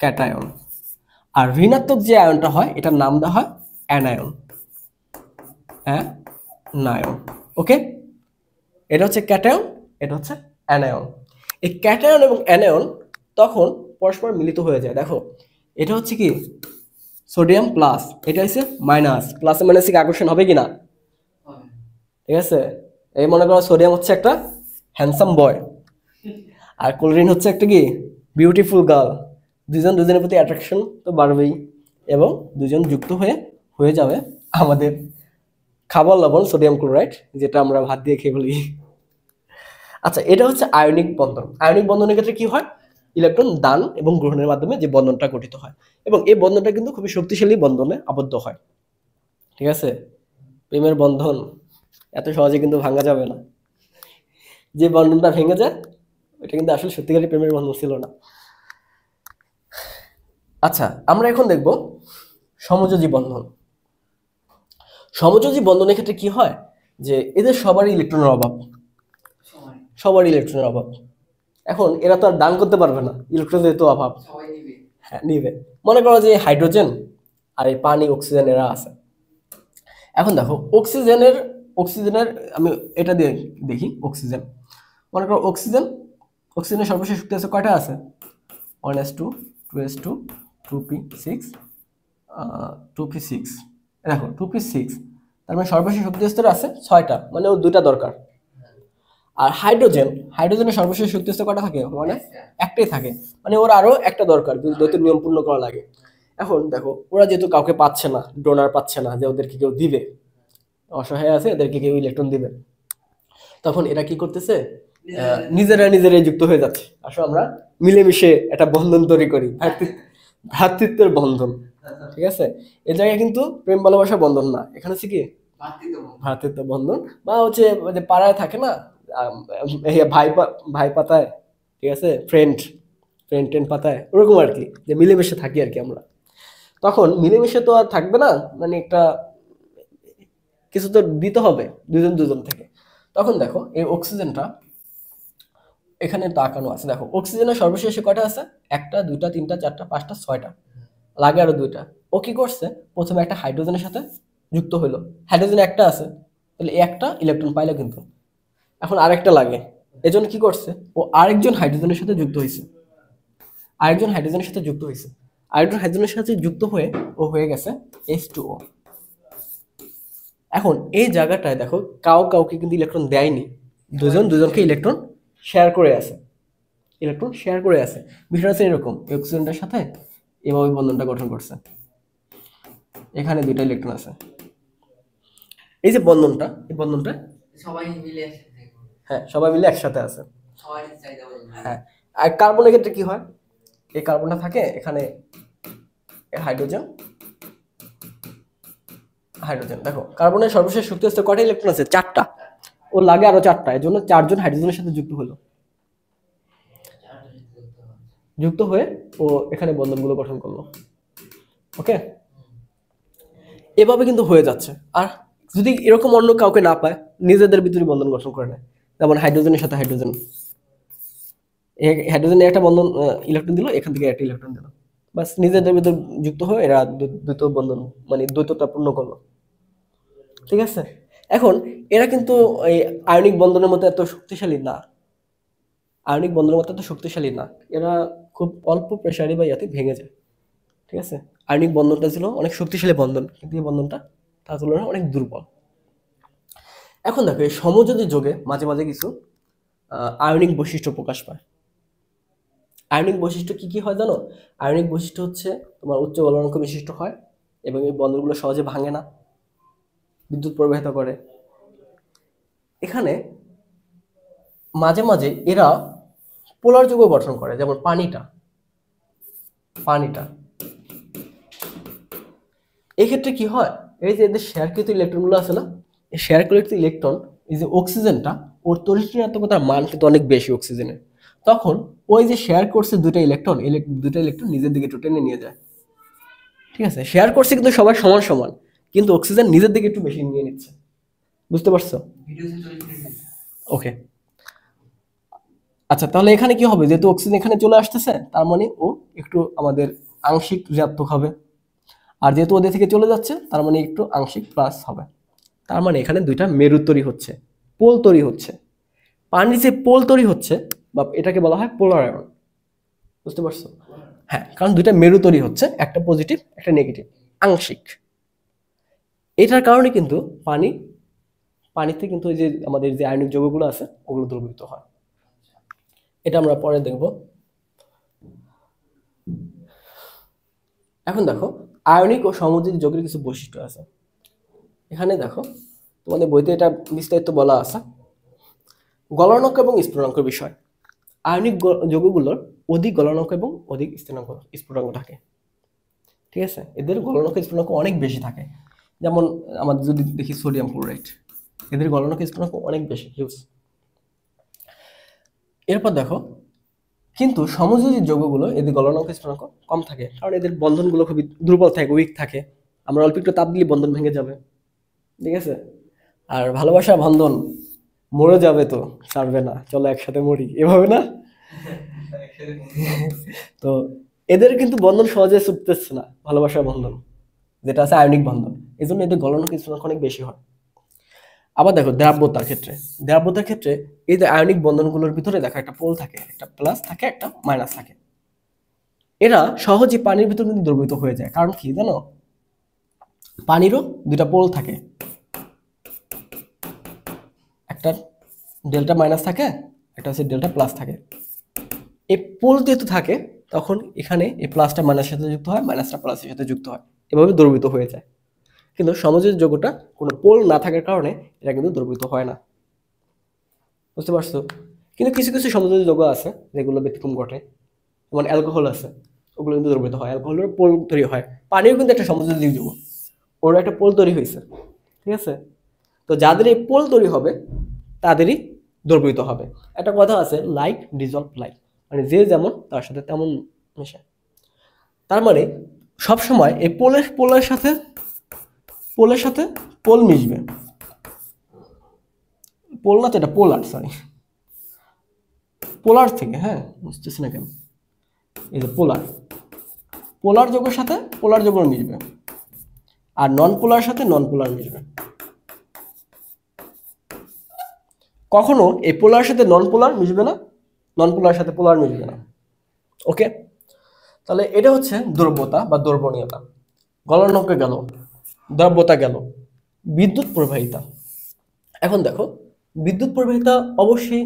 ক্যাটায়ন। আর ঋণাত্মক যে আয়নটা হয় এটার নাম দেওয়া হয় অ্যানায়ন, অ্যানায়ন। ওকে, এটা হচ্ছে ক্যাটায়ন, এটা হচ্ছে অ্যানায়ন। এই ক্যাটায়ন এবং অ্যানায়ন তখন পরস্পর মিলিত হয়ে যায়। দেখো এটা হচ্ছে কি সোডিয়াম প্লাস, এটা হচ্ছে মাইনাস, প্লাসে মাইনাসে কি আকর্ষণ হবে কিনা? ঠিক আছে, এই মনে করো সোডিয়াম হচ্ছে একটা হ্যান্ডসাম বয়, আর ক্লোরিন হচ্ছে একটা কি বিউটিফুল গার্ল। দুজন দুজনের প্রতি অ্যাট্রাকশন তো বাড়বেই, এবং দুজন যুক্ত হয়ে হয়ে যাবে আমাদের খাবার লবণ সোডিয়াম ক্লোরাইড, যেটা আমরা ভাত দিয়ে খেয়ে ফেলি। আচ্ছা, এটা হচ্ছে আয়নিক বন্ধন। আয়নিক বন্ধনের ক্ষেত্রে কি হয়, ইলেকট্রন দান এবং গ্রহণের মাধ্যমে যে বন্ধনটা গঠিত হয়, এবং এই বন্ধনটা কিন্তু খুবই শক্তিশালী বন্ধনে আবদ্ধ হয়। ঠিক আছে, প্রেমের বন্ধন এত সহজে কিন্তু ভাঙা যাবে না। যে বন্ধনটা ভেঙে যায় এটা কিন্তু আসলে সত্যিকারের প্রেমের বন্ধন ছিল না। আচ্ছা, আমরা এখন দেখব সমযোজী বন্ধন। সমযোজী বন্ধনের ক্ষেত্রে কি হয়, যে এদের সবারই ইলেকট্রনের অভাব, সবারই ইলেকট্রনের অভাব। এখন এরা তো আর দান করতে পারবে না, ইলেকট্রনের তো অভাব। হ্যাঁ, নিবে। মনে করো যে হাইড্রোজেন আর এই পানি অক্সিজেন এরা আছে। এখন দেখো অক্সিজেনের অক্সিজেনের আমি এটা দিয়ে দেখি। অক্সিজেন, মনে করো অক্সিজেন, অক্সিজেনের সর্বশেষ শক্তি আছে কয়টা আছে? 1s2 2s2 2p6 2p6। দেখো 2p6, তার মানে সর্বশেষ শক্তি স্তর আছে 6টা, মানে ওর 2টা দরকার। আর হাইড্রোজেন, হাইড্রোজেনের সর্বশেষ শক্তি স্তর কয়টা থাকে? মানে একটাই থাকে, মানে ওর আরো একটা দরকার যদি দ্বৈত নিয়ম পূর্ণ করা লাগে। এখন দেখো ওরা যেহেতু কাউকে পাচ্ছে না, ডোনার পাচ্ছে না যে ওদেরকে কেউ দিবে, অসহায় আছে, এদেরকে কেউ ইলেকট্রন দিবে, তখন এরা কি করতেছে, নিজেরা নিজেরাই যুক্ত হয়ে যাচ্ছে। আসো আমরা মিলেমিশে একটা বন্ধন তৈরি করি, ভ্রাতৃত্বের বন্ধন। ঠিক আছে, এই জায়গায় কিন্তু প্রেম ভালোবাসা বন্ধন না, এখানে হচ্ছে কি ভ্রাতৃত্ব বন্ধন, বা হচ্ছে যে পাড়ায় থাকে না ভাই ভাই পাতায়, ঠিক আছে, ফ্রেন্ড ফ্রেন্ড টেন্ড পাতায়, ওরকম আর কি, যে মিলেমিশে থাকি আর কি আমরা। তখন মিলেমিশে তো আর থাকবে না, মানে একটা কিছু তো দিতে হবে দুজন দুজন থেকে। তখন দেখো এই অক্সিজেনটা এখানে তাকানো আছে, দেখো অক্সিজেনের সর্বশেষে কয়টা আছে? 1টা 2টা 3টা 4টা 5টা 6টা, লাগে আরো 2টা। ও কি করছে, প্রথমে একটা হাইড্রোজেনের সাথে যুক্ত হইলো, হাইড্রোজেন একটা আছে, তাহলে একটা ইলেকট্রন পাইলো, কিন্তু এখন আরেকটা লাগে, এজন্য কি করছে, ও আরেকজন হাইড্রোজেনের সাথে যুক্ত হয়েছে, আরেকজন হাইড্রোজেনের সাথে যুক্ত হয়েছে, আরেকজন হাইড্রোজেনের সাথে যুক্ত হয়ে ও হয়ে গেছে H2O। এখন এই জায়গাটায় দেখো কাউকে কিন্তু ইলেকট্রন দেয়নি, দুজন দুজনকে ইলেকট্রন শেয়ার করে আছে, ইলেকট্রন শেয়ার করে আছে। বিষয়টা হচ্ছে এরকম, অক্সিজেনটার সাথে এভাবে বন্ধনটা গঠন করছে, এখানে 2টা ইলেকট্রন আছে। এই যে বন্ধনটা, এই বন্ধনটা সবাই মিলে, হ্যাঁ সবাই মিলে একসাথে আছে। হ্যাঁ, আর কার্বনের ক্ষেত্রে কি হয়, এই কার্বনটা থাকে এখানে, হাইড্রোজেন হাইড্রোজেন, দেখো কার্বনের সর্বশেষ শক্তি স্তর কয়টা ইলেকট্রন আছে? 4টা, ও লাগে আরো 4টা, এর জন্য 4জন হাইড্রোজেনের সাথে যুক্ত হলো, যুক্ত হয়ে ও এখানে বন্ধনগুলো গঠন করলো। ওকে, এভাবে কিন্তু হয়ে যাচ্ছে। আর যদি এরকম অন্য কাউকে না পায়, নিজেদের ভিতরে বন্ধন গঠন করে নেয়, যেমন হাইড্রোজেনের সাথে হাইড্রোজেন, হাইড্রোজেনের একটা বন্ধন ইলেকট্রন দিল, এখান থেকে একটা ইলেকট্রন দিল, বাস নিজেদের ভিতরে যুক্ত হয়ে এরা দ্বৈত বন্ধন, মানে দ্বৈততা পূর্ণ করলো। ঠিক আছে, এখন এরা কিন্তু এই আয়নিক বন্ধনের মতো এত শক্তিশালী না, আয়নিক বন্ধনের মতো এত শক্তিশালী না, এরা খুব অল্প প্রেসারে বা ইয়াতে ভেঙে যায়। ঠিক আছে, আয়নিক বন্ধনটা ছিল অনেক শক্তিশালী বন্ধন, কিন্তু এই বন্ধনটা তার তুলনায় অনেক দুর্বল। এখন দেখো এই সমযোজী যোগে মাঝে মাঝে কিছু আয়নিক বৈশিষ্ট্য প্রকাশ পায়। আয়নিক বৈশিষ্ট্য কি কি হয় জানো? আয়নিক বৈশিষ্ট্য হচ্ছে তোমার উচ্চ গলনাঙ্ক বিশিষ্ট হয়, এবং এই বন্ধনগুলো সহজে ভাঙে না, বিদ্যুৎ প্রবাহিত করে। এখানে মাঝে মাঝে এরা পোলার যৌগ গঠন করে, যেমন পানিটা। এক্ষেত্রে কি হয়, এই যে এদের শেয়ারকৃত ইলেকট্রনগুলো আছে না, এই শেয়ারকৃত ইলেকট্রন, এই যে অক্সিজেনটা, ওর তড়িৎ-ঋণাত্মকতার মান কিন্তু অনেক বেশি অক্সিজেনের, তখন ওই যে শেয়ার করছে দুটো ইলেকট্রন নিজের দিকে একটু টেনে নিয়ে যায়। ঠিক আছে, শেয়ার করছে কিন্তু সবাই সমান সমান, কিন্তু অক্সিজেন নিজের দিকে একটু বেশি নিয়ে নিচ্ছে। বুঝতে পারছো? ওকে, আচ্ছা তাহলে এখানে কি হবে, যেহেতু অক্সিজেন এখানে চলে আসতেছে, তার মানে ও একটু আমাদের আংশিক ঋণাত্মক হবে, আর যেহেতু ওদের থেকে চলে যাচ্ছে, তার মানে একটু আংশিক প্লাস হবে। তার মানে এখানে দুইটা মেরু তৈরি হচ্ছে, পোল তৈরি হচ্ছে। পানির যে পোল তৈরি হচ্ছে, বা এটাকে বলা হয় পোলার আয়ন। বুঝতে পারছো? হ্যাঁ, কারণ দুইটা মেরু তৈরি হচ্ছে, একটা পজিটিভ একটা নেগেটিভ, আংশিক। এটার কারণে কিন্তু পানিতে কিন্তু এই যে আমাদের যে আয়নিক যৌগগুলো আছে, ওগুলো দ্রবীভূত হয়। এটা আমরা পরে দেখব। এখন দেখো, আয়নিক ও সমযোজী যৌগের কিছু বৈশিষ্ট্য আছে। এখানে দেখো, তোমাদের বইতে এটা বিস্তারিত বলা আছে। গলনাঙ্ক এবং স্ফুটনাঙ্কের বিষয়। আয়নিক যৌগগুলোর অধিক গলনাঙ্ক এবং অধিক স্ফুটনাঙ্ক থাকে। ঠিক আছে, এদের গলনাঙ্ক স্ফুটনাঙ্ক অনেক বেশি থাকে। যেমন আমাদের যদি দেখি সোডিয়াম ক্লোরাইড, এদের গলনাঙ্ক স্ফুটনাঙ্ক অনেক বেশি, হিউজ। এরপর দেখো, কিন্তু সমযোজী যৌগগুলো এদের গলনাঙ্ক স্ফুটনাঙ্ক কম থাকে, কারণ এদের বন্ধনগুলো খুবই দুর্বল থাকে, উইক থাকে। আমরা অল্প একটু তাপ দিলে বন্ধন ভেঙে যাবে। ঠিক আছে, আর ভালোবাসা বন্ধন মরে যাবে তো ছাড়বে না, চলো একসাথে মরি, এভাবে না? তো এদের কিন্তু বন্ধন সহজে ছুটতেছে না, ভালোবাসা বন্ধন যেটা আছে আয়নিক বন্ধন, এই জন্য এদের গলনাঙ্ক স্ফুটনাঙ্ক অনেক বেশি হয়। আবার দেখো দ্রাব্যতার ক্ষেত্রে এই যে আয়নিক বন্ধনগুলোর ভিতরে দেখো একটা পোল থাকে, একটা প্লাস থাকে, একটা মাইনাস থাকে। এরা সহজে পানির ভিতর কিন্তু দ্রবীভূত হয়ে যায়। কারণ কি জানো, পানিরও দুইটা পোল থাকে, একটা ডেল্টা মাইনাস থাকে, একটা হচ্ছে ডেল্টা প্লাস থাকে। এই পোল যেহেতু থাকে, তখন এখানে এই প্লাসটা মাইনাসের সাথে যুক্ত হয়, মাইনাসটা প্লাসের সাথে যুক্ত হয়, এভাবে দ্রবীভূত হয়ে যায়। কিন্তু সমযোজী যৌগটা কোনো পোল না থাকার কারণে এটা কিন্তু দ্রবীভূত হয় না। বুঝতে পারছো? কিন্তু কিছু কিছু সমযোজী যৌগ আছে যেগুলো ব্যতিক্রম ঘটে, যেমন অ্যালকোহল আছে, ওগুলো কিন্তু দ্রবীভূত হয়, অ্যালকোহলের পোল তৈরি হয়। পানিও কিন্তু একটা সমযোজী যৌগ, ওর একটা পোল তৈরি হয়েছে। ঠিক আছে, তো যাদের এই পোল তৈরি হবে তাদেরই দ্রবীভূত হবে। একটা কথা আছে, লাইক ডিজলভ লাইক, মানে যে যেমন তার সাথে তেমন মেশে। তার মানে সবসময় এই পোলের সাথে পোল মিশবে। পোল না তো, এটা পোলার, সরি, পোলার থেকে, হ্যাঁ বুঝতেছি না কেন, এই যে পোলার যৌগের সাথে পোলার যৌগ মিশবে, আর নন পোলার সাথে নন পোলার মিশবে। কখনো এই পোলার সাথে নন পোলার মিশবে না, নন পোলার সাথে পোলার মিশবে না। ওকে, তাহলে এটা হচ্ছে দ্রব্যতা বা দ্রবণীয়তা। গলনাঙ্ক গেল, দ্রব্যতা গেল, বিদ্যুৎ প্রবাহিতা। এখন দেখো, বিদ্যুৎ প্রবাহিতা অবশ্যই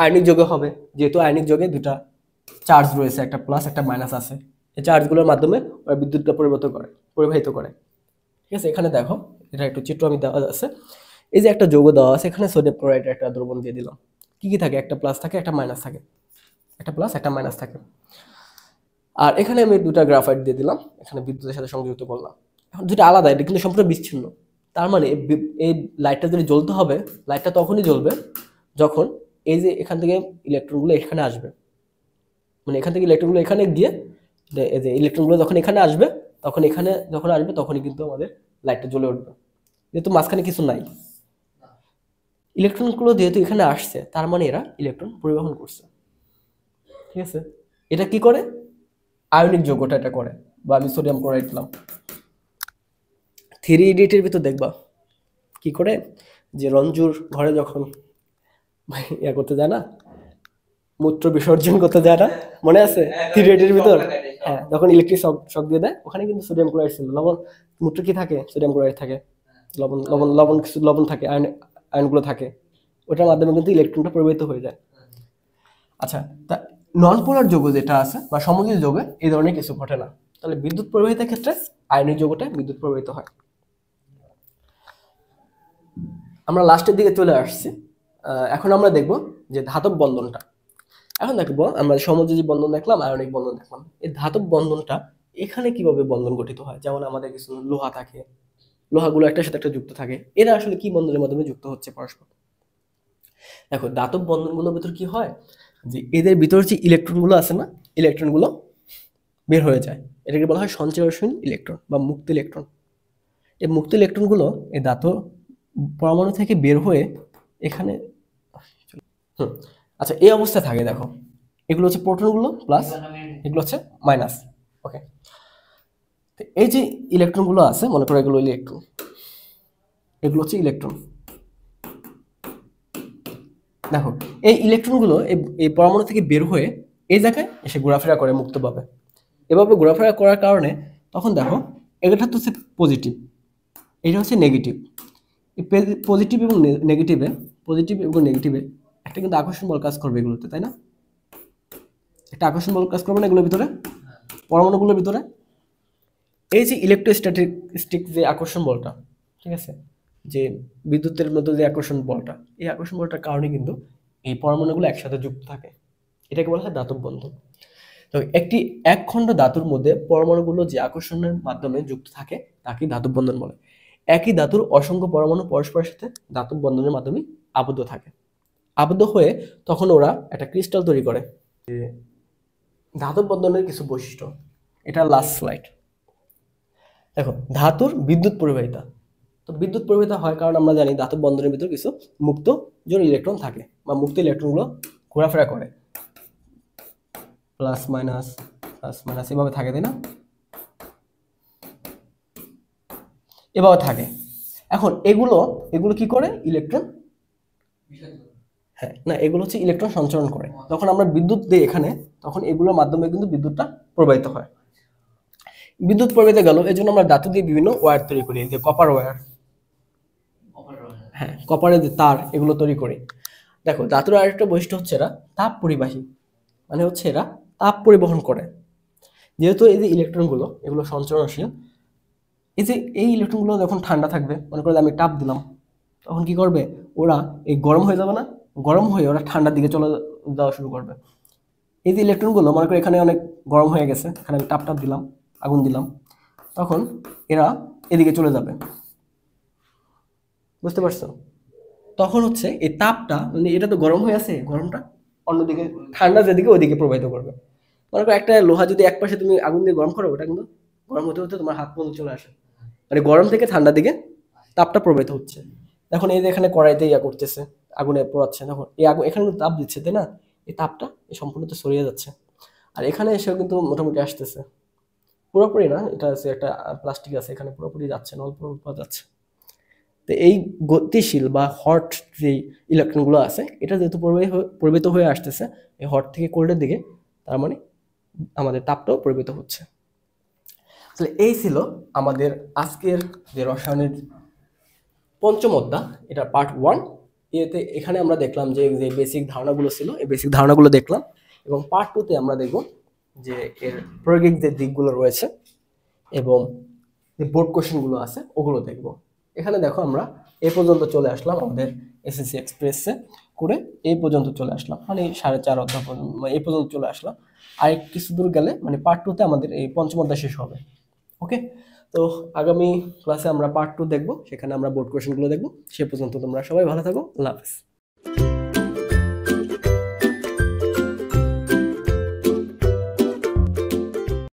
আয়নিক যৌগে হবে, যেহেতু আয়নিক যৌগে দুটা চার্জ রয়েছে, একটা প্লাস একটা মাইনাস আছে। এই চার্জগুলোর মাধ্যমে ওরা বিদ্যুৎটা প্রবাহিত করে। ঠিক আছে, এখানে দেখো, এটা একটু চিত্র আমি দেওয়া আছে। এই যে একটা যৌগ দেওয়া আছে, এখানে সোডিয়াম ক্লোরাইডের একটা দ্রবণ দিয়ে দিলাম। কি কি থাকে, একটা প্লাস থাকে, একটা মাইনাস থাকে, একটা প্লাস একটা মাইনাস থাকে। আর এখানে আমি দুটা গ্রাফাইট দিয়ে দিলাম, এখানে বিদ্যুতের সাথে সংযুক্ত করলাম। এখন দুটো আলাদা, এটা কিন্তু সম্পূর্ণ বিচ্ছিন্ন। তার মানে এই লাইটটা যদি জ্বলতে হবে, লাইটটা তখনই জ্বলবে যখন এই যে এখান থেকে ইলেকট্রনগুলো এখানে আসবে, মানে এখান থেকে ইলেকট্রনগুলো এখানে গিয়ে, এই যে ইলেকট্রনগুলো যখন এখানে আসবে, তখন এখানে যখন আসবে তখনই কিন্তু আমাদের লাইটটা জ্বলে উঠবে, যেহেতু মাঝখানে কিছু নাই। ইলেকট্রনগুলো যেহেতু এখানে আসছে, তার মানে এরা ইলেকট্রন পরিবহন করছে। ঠিক আছে, এটা কি করে, আয়নিক যৌগটা এটা করে, বা আমি সোডিয়াম ক্লোরাইড দিলাম। 3 ইডিয়টের ভিতর দেখবা কি করে, যে রঞ্জুর ঘরে যখন ইয়া করতে যায় না, মূত্র বিসর্জন করতে যায় না, মনে আছে 3 ইডিয়টের ভিতর? হ্যাঁ, যখন ইলেকট্রিক শক দিয়ে দেয়, ওখানে কিন্তু সোডিয়াম ক্লোরাইড ছিল। লবণ, মূত্র কি থাকে, সোডিয়াম ক্লোরাইড থাকে, লবণ লবণ লবণ কিছু লবণ থাকে, আয়নগুলো থাকে, ওটার মাধ্যমে কিন্তু ইলেকট্রনটা প্রবাহিত হয়ে যায়। আচ্ছা, তা নন পোলার যৌগ যেটা আছে বা সমযোজী যৌগে এই ধরনের কিছু ঘটে না। তাহলে বিদ্যুৎ প্রবাহিতের ক্ষেত্রে আয়নিক যৌগটা বিদ্যুৎ প্রবাহিত হয়। আমরা লাস্টের দিকে চলে আসছি। এখন আমরা দেখব যে ধাতব বন্ধনটা। এখন দেখবো আমরা সমযোজী বন্ধন দেখলাম, আয়নিক বন্ধন দেখলাম। এই ধাতব বন্ধনটা এখানে কিভাবে বন্ধন গঠিত হয়, যেমন আমাদের কিছু লোহা থাকে, লোহাগুলো একটার সাথে একটা যুক্ত থাকে, এরা আসলে কি বন্ধনের মাধ্যমে যুক্ত হচ্ছে পরস্পর। দেখো ধাতব বন্ধনগুলোর ভিতর কি হয়, যে এদের ভিতর যে ইলেকট্রনগুলো আছে না, ইলেকট্রনগুলো বের হয়ে যায়, এটাকে বলা হয় সঞ্চয়নশীল ইলেকট্রন বা মুক্ত ইলেকট্রন। এই মুক্ত ইলেকট্রনগুলো এই ধাতব পরমাণু থেকে বের হয়ে এখানে আচ্ছা এই অবস্থায় থাকে। দেখো এগুলো হচ্ছে প্রোটনগুলো প্লাস, এগুলো হচ্ছে মাইনাস। ওকে, এই যে ইলেকট্রনগুলো আছে, মনে করো এগুলো ইলেকট্রন, এগুলো হচ্ছে ইলেকট্রন। দেখো এই ইলেকট্রনগুলো এই পরমাণু থেকে বের হয়ে এই জায়গায় এসে ঘোরাফেরা করে মুক্তভাবে। এভাবে ঘোরাফেরা করার কারণে তখন দেখো এটা তো হচ্ছে পজিটিভ, এটা হচ্ছে নেগেটিভ। এই পজিটিভ এবং নেগেটিভে একটা কিন্তু আকর্ষণ বল কাজ করবে এগুলোতে, তাই না? একটা আকর্ষণ বল কাজ করবে না এগুলোর ভিতরে, পরমাণুগুলোর ভিতরে। এই যে ইলেকট্রোস্ট্যাটিক যে আকর্ষণ বলটা, ঠিক আছে, যে বিদ্যুতের মধ্যে যে আকর্ষণ বলটা, এই আকর্ষণ বলটার কারণে কিন্তু এই পরমাণুগুলো একসাথে যুক্ত থাকে, এটাকে বলা হয় ধাতব বন্ধন। তো একটি একখণ্ড ধাতুর মধ্যে পরমাণুগুলো যে আকর্ষণের মাধ্যমে যুক্ত থাকে তাকে ধাতব বন্ধন বলে। একই ধাতুর অসংখ্য পরমাণু পরস্পরের সাথে ধাতব বন্ধনের মাধ্যমে আবদ্ধ থাকে, আবদ্ধ হয়ে তখন ওরা একটা ক্রিস্টাল তৈরি করে। ধাতব বন্ধনের কিছু বৈশিষ্ট্য, এটা লাস্ট স্লাইড। দেখো ধাতুর বিদ্যুৎ পরিবাহিতা, তো বিদ্যুৎ পরিবাহিতা হয় কারণ আমরা জানি ধাতব বন্ধনের ভিতর কিছু মুক্ত জোড় ইলেকট্রন থাকে বা মুক্ত ইলেকট্রনগুলো ঘোরাফেরা করে, প্লাস মাইনাস এভাবে থাকে, তাই না? এভাবে থাকে। এখন এগুলো কি করে ইলেকট্রন, হ্যাঁ না, এগুলো হচ্ছে ইলেকট্রন সঞ্চারণ করে। যখন আমরা বিদ্যুৎ দিই এখানে, তখন এগুলোর মাধ্যমে কিন্তু বিদ্যুৎটা প্রবাহিত হয়। বিদ্যুৎ প্রবাহিত গেল, এই জন্য আমরা ধাতু দিয়ে বিভিন্ন ওয়্যার তৈরি করি, যে কপার ওয়্যার, হ্যাঁ কপারের যে তার, এগুলো তৈরি করি। দেখো ধাতুর আরেকটা বৈশিষ্ট্য হচ্ছে এরা তাপ পরিবাহী, মানে হচ্ছে এরা তাপ পরিবহন করে। যেহেতু এই যে ইলেকট্রনগুলো এগুলো সঞ্চরণশীল, এই যে এই ইলেকট্রনগুলো যখন ঠান্ডা থাকবে, মনে করো আমি তাপ দিলাম, তখন কি করবে, ওরা এই গরম হয়ে যাবে না, গরম হয়ে ওরা ঠান্ডার দিকে চলে যাওয়া শুরু করবে। এই যে ইলেকট্রনগুলো মনে করো এখানে অনেক গরম হয়ে গেছে, এখানে আমি তাপ দিলাম, আগুন দিলাম, তখন এরা এদিকে চলে যাবে, বুঝতে পারছো? তখন হচ্ছে এই তাপটা, মানে এটা তো গরম হয়ে আছে, গরমটা অন্যদিকে ঠান্ডা যেদিকে ওইদিকে প্রবাহিত করবে। মনে করো একটা লোহা যদি এক পাশে তুমি আগুন দিয়ে গরম করো, ওটা কিন্তু গরম হতে হতে তোমার হাত পর্যন্ত চলে আসে, মানে গরম থেকে ঠান্ডার দিকে তাপটা প্রবাহিত হচ্ছে। এখন এই যে এখানে কড়াইতে ইয়া করতেছে, আগুনে পোড়াচ্ছে, তখন এই আগুন এখানে কিন্তু তাপ দিচ্ছে, তাই না? এই তাপটা সম্পূর্ণ ছড়িয়ে যাচ্ছে, আর এখানে এসেও কিন্তু মোটামুটি আসতেছে, পুরোপুরি না, এটা আছে একটা প্লাস্টিক আছে এখানে, পুরোপুরি যাচ্ছে না, অল্প অল্প যাচ্ছে। তো এই গতিশীল বা হট যে ইলেকট্রনগুলো আছে, এটা যেহেতু পরিবাহিত হয়ে আসতেছে এই হট থেকে কোল্ডের দিকে, তার মানে আমাদের তাপটাও পরিবাহিত হচ্ছে। তাহলে এই ছিল আমাদের আজকের যে রসায়নের পঞ্চম অধ্যায়, এটা পার্ট 1। এখানে আমরা দেখলাম যে যে বেসিক ধারণাগুলো ছিল, এই বেসিক ধারণাগুলো দেখলাম, এবং পার্ট 2-তে আমরা দেখব যে এর প্রায়োগিক যে দিকগুলো রয়েছে এবং যে বোর্ড কোশ্চেনগুলো আছে ওগুলো দেখব। এখানে দেখো আমরা এই পর্যন্ত চলে আসলাম, আমাদের এসএসসি এক্সপ্রেসে করে এই পর্যন্ত চলে আসলাম, মানে 4.5 অধ্যায় পর্যন্ত, এই পর্যন্ত চলে আসলাম। আর কিছু দূর গেলে মানে পার্ট 2-তে আমাদের এই পঞ্চম অধ্যায় শেষ হবে। ওকে, তো আগামী ক্লাসে আমরা পার্ট 2 দেখব, সেখানে আমরা বোর্ড কোশ্চেনগুলো দেখব। সে পর্যন্ত তোমরা সবাই ভালো থাকো, আল্লাহ হাফেজ।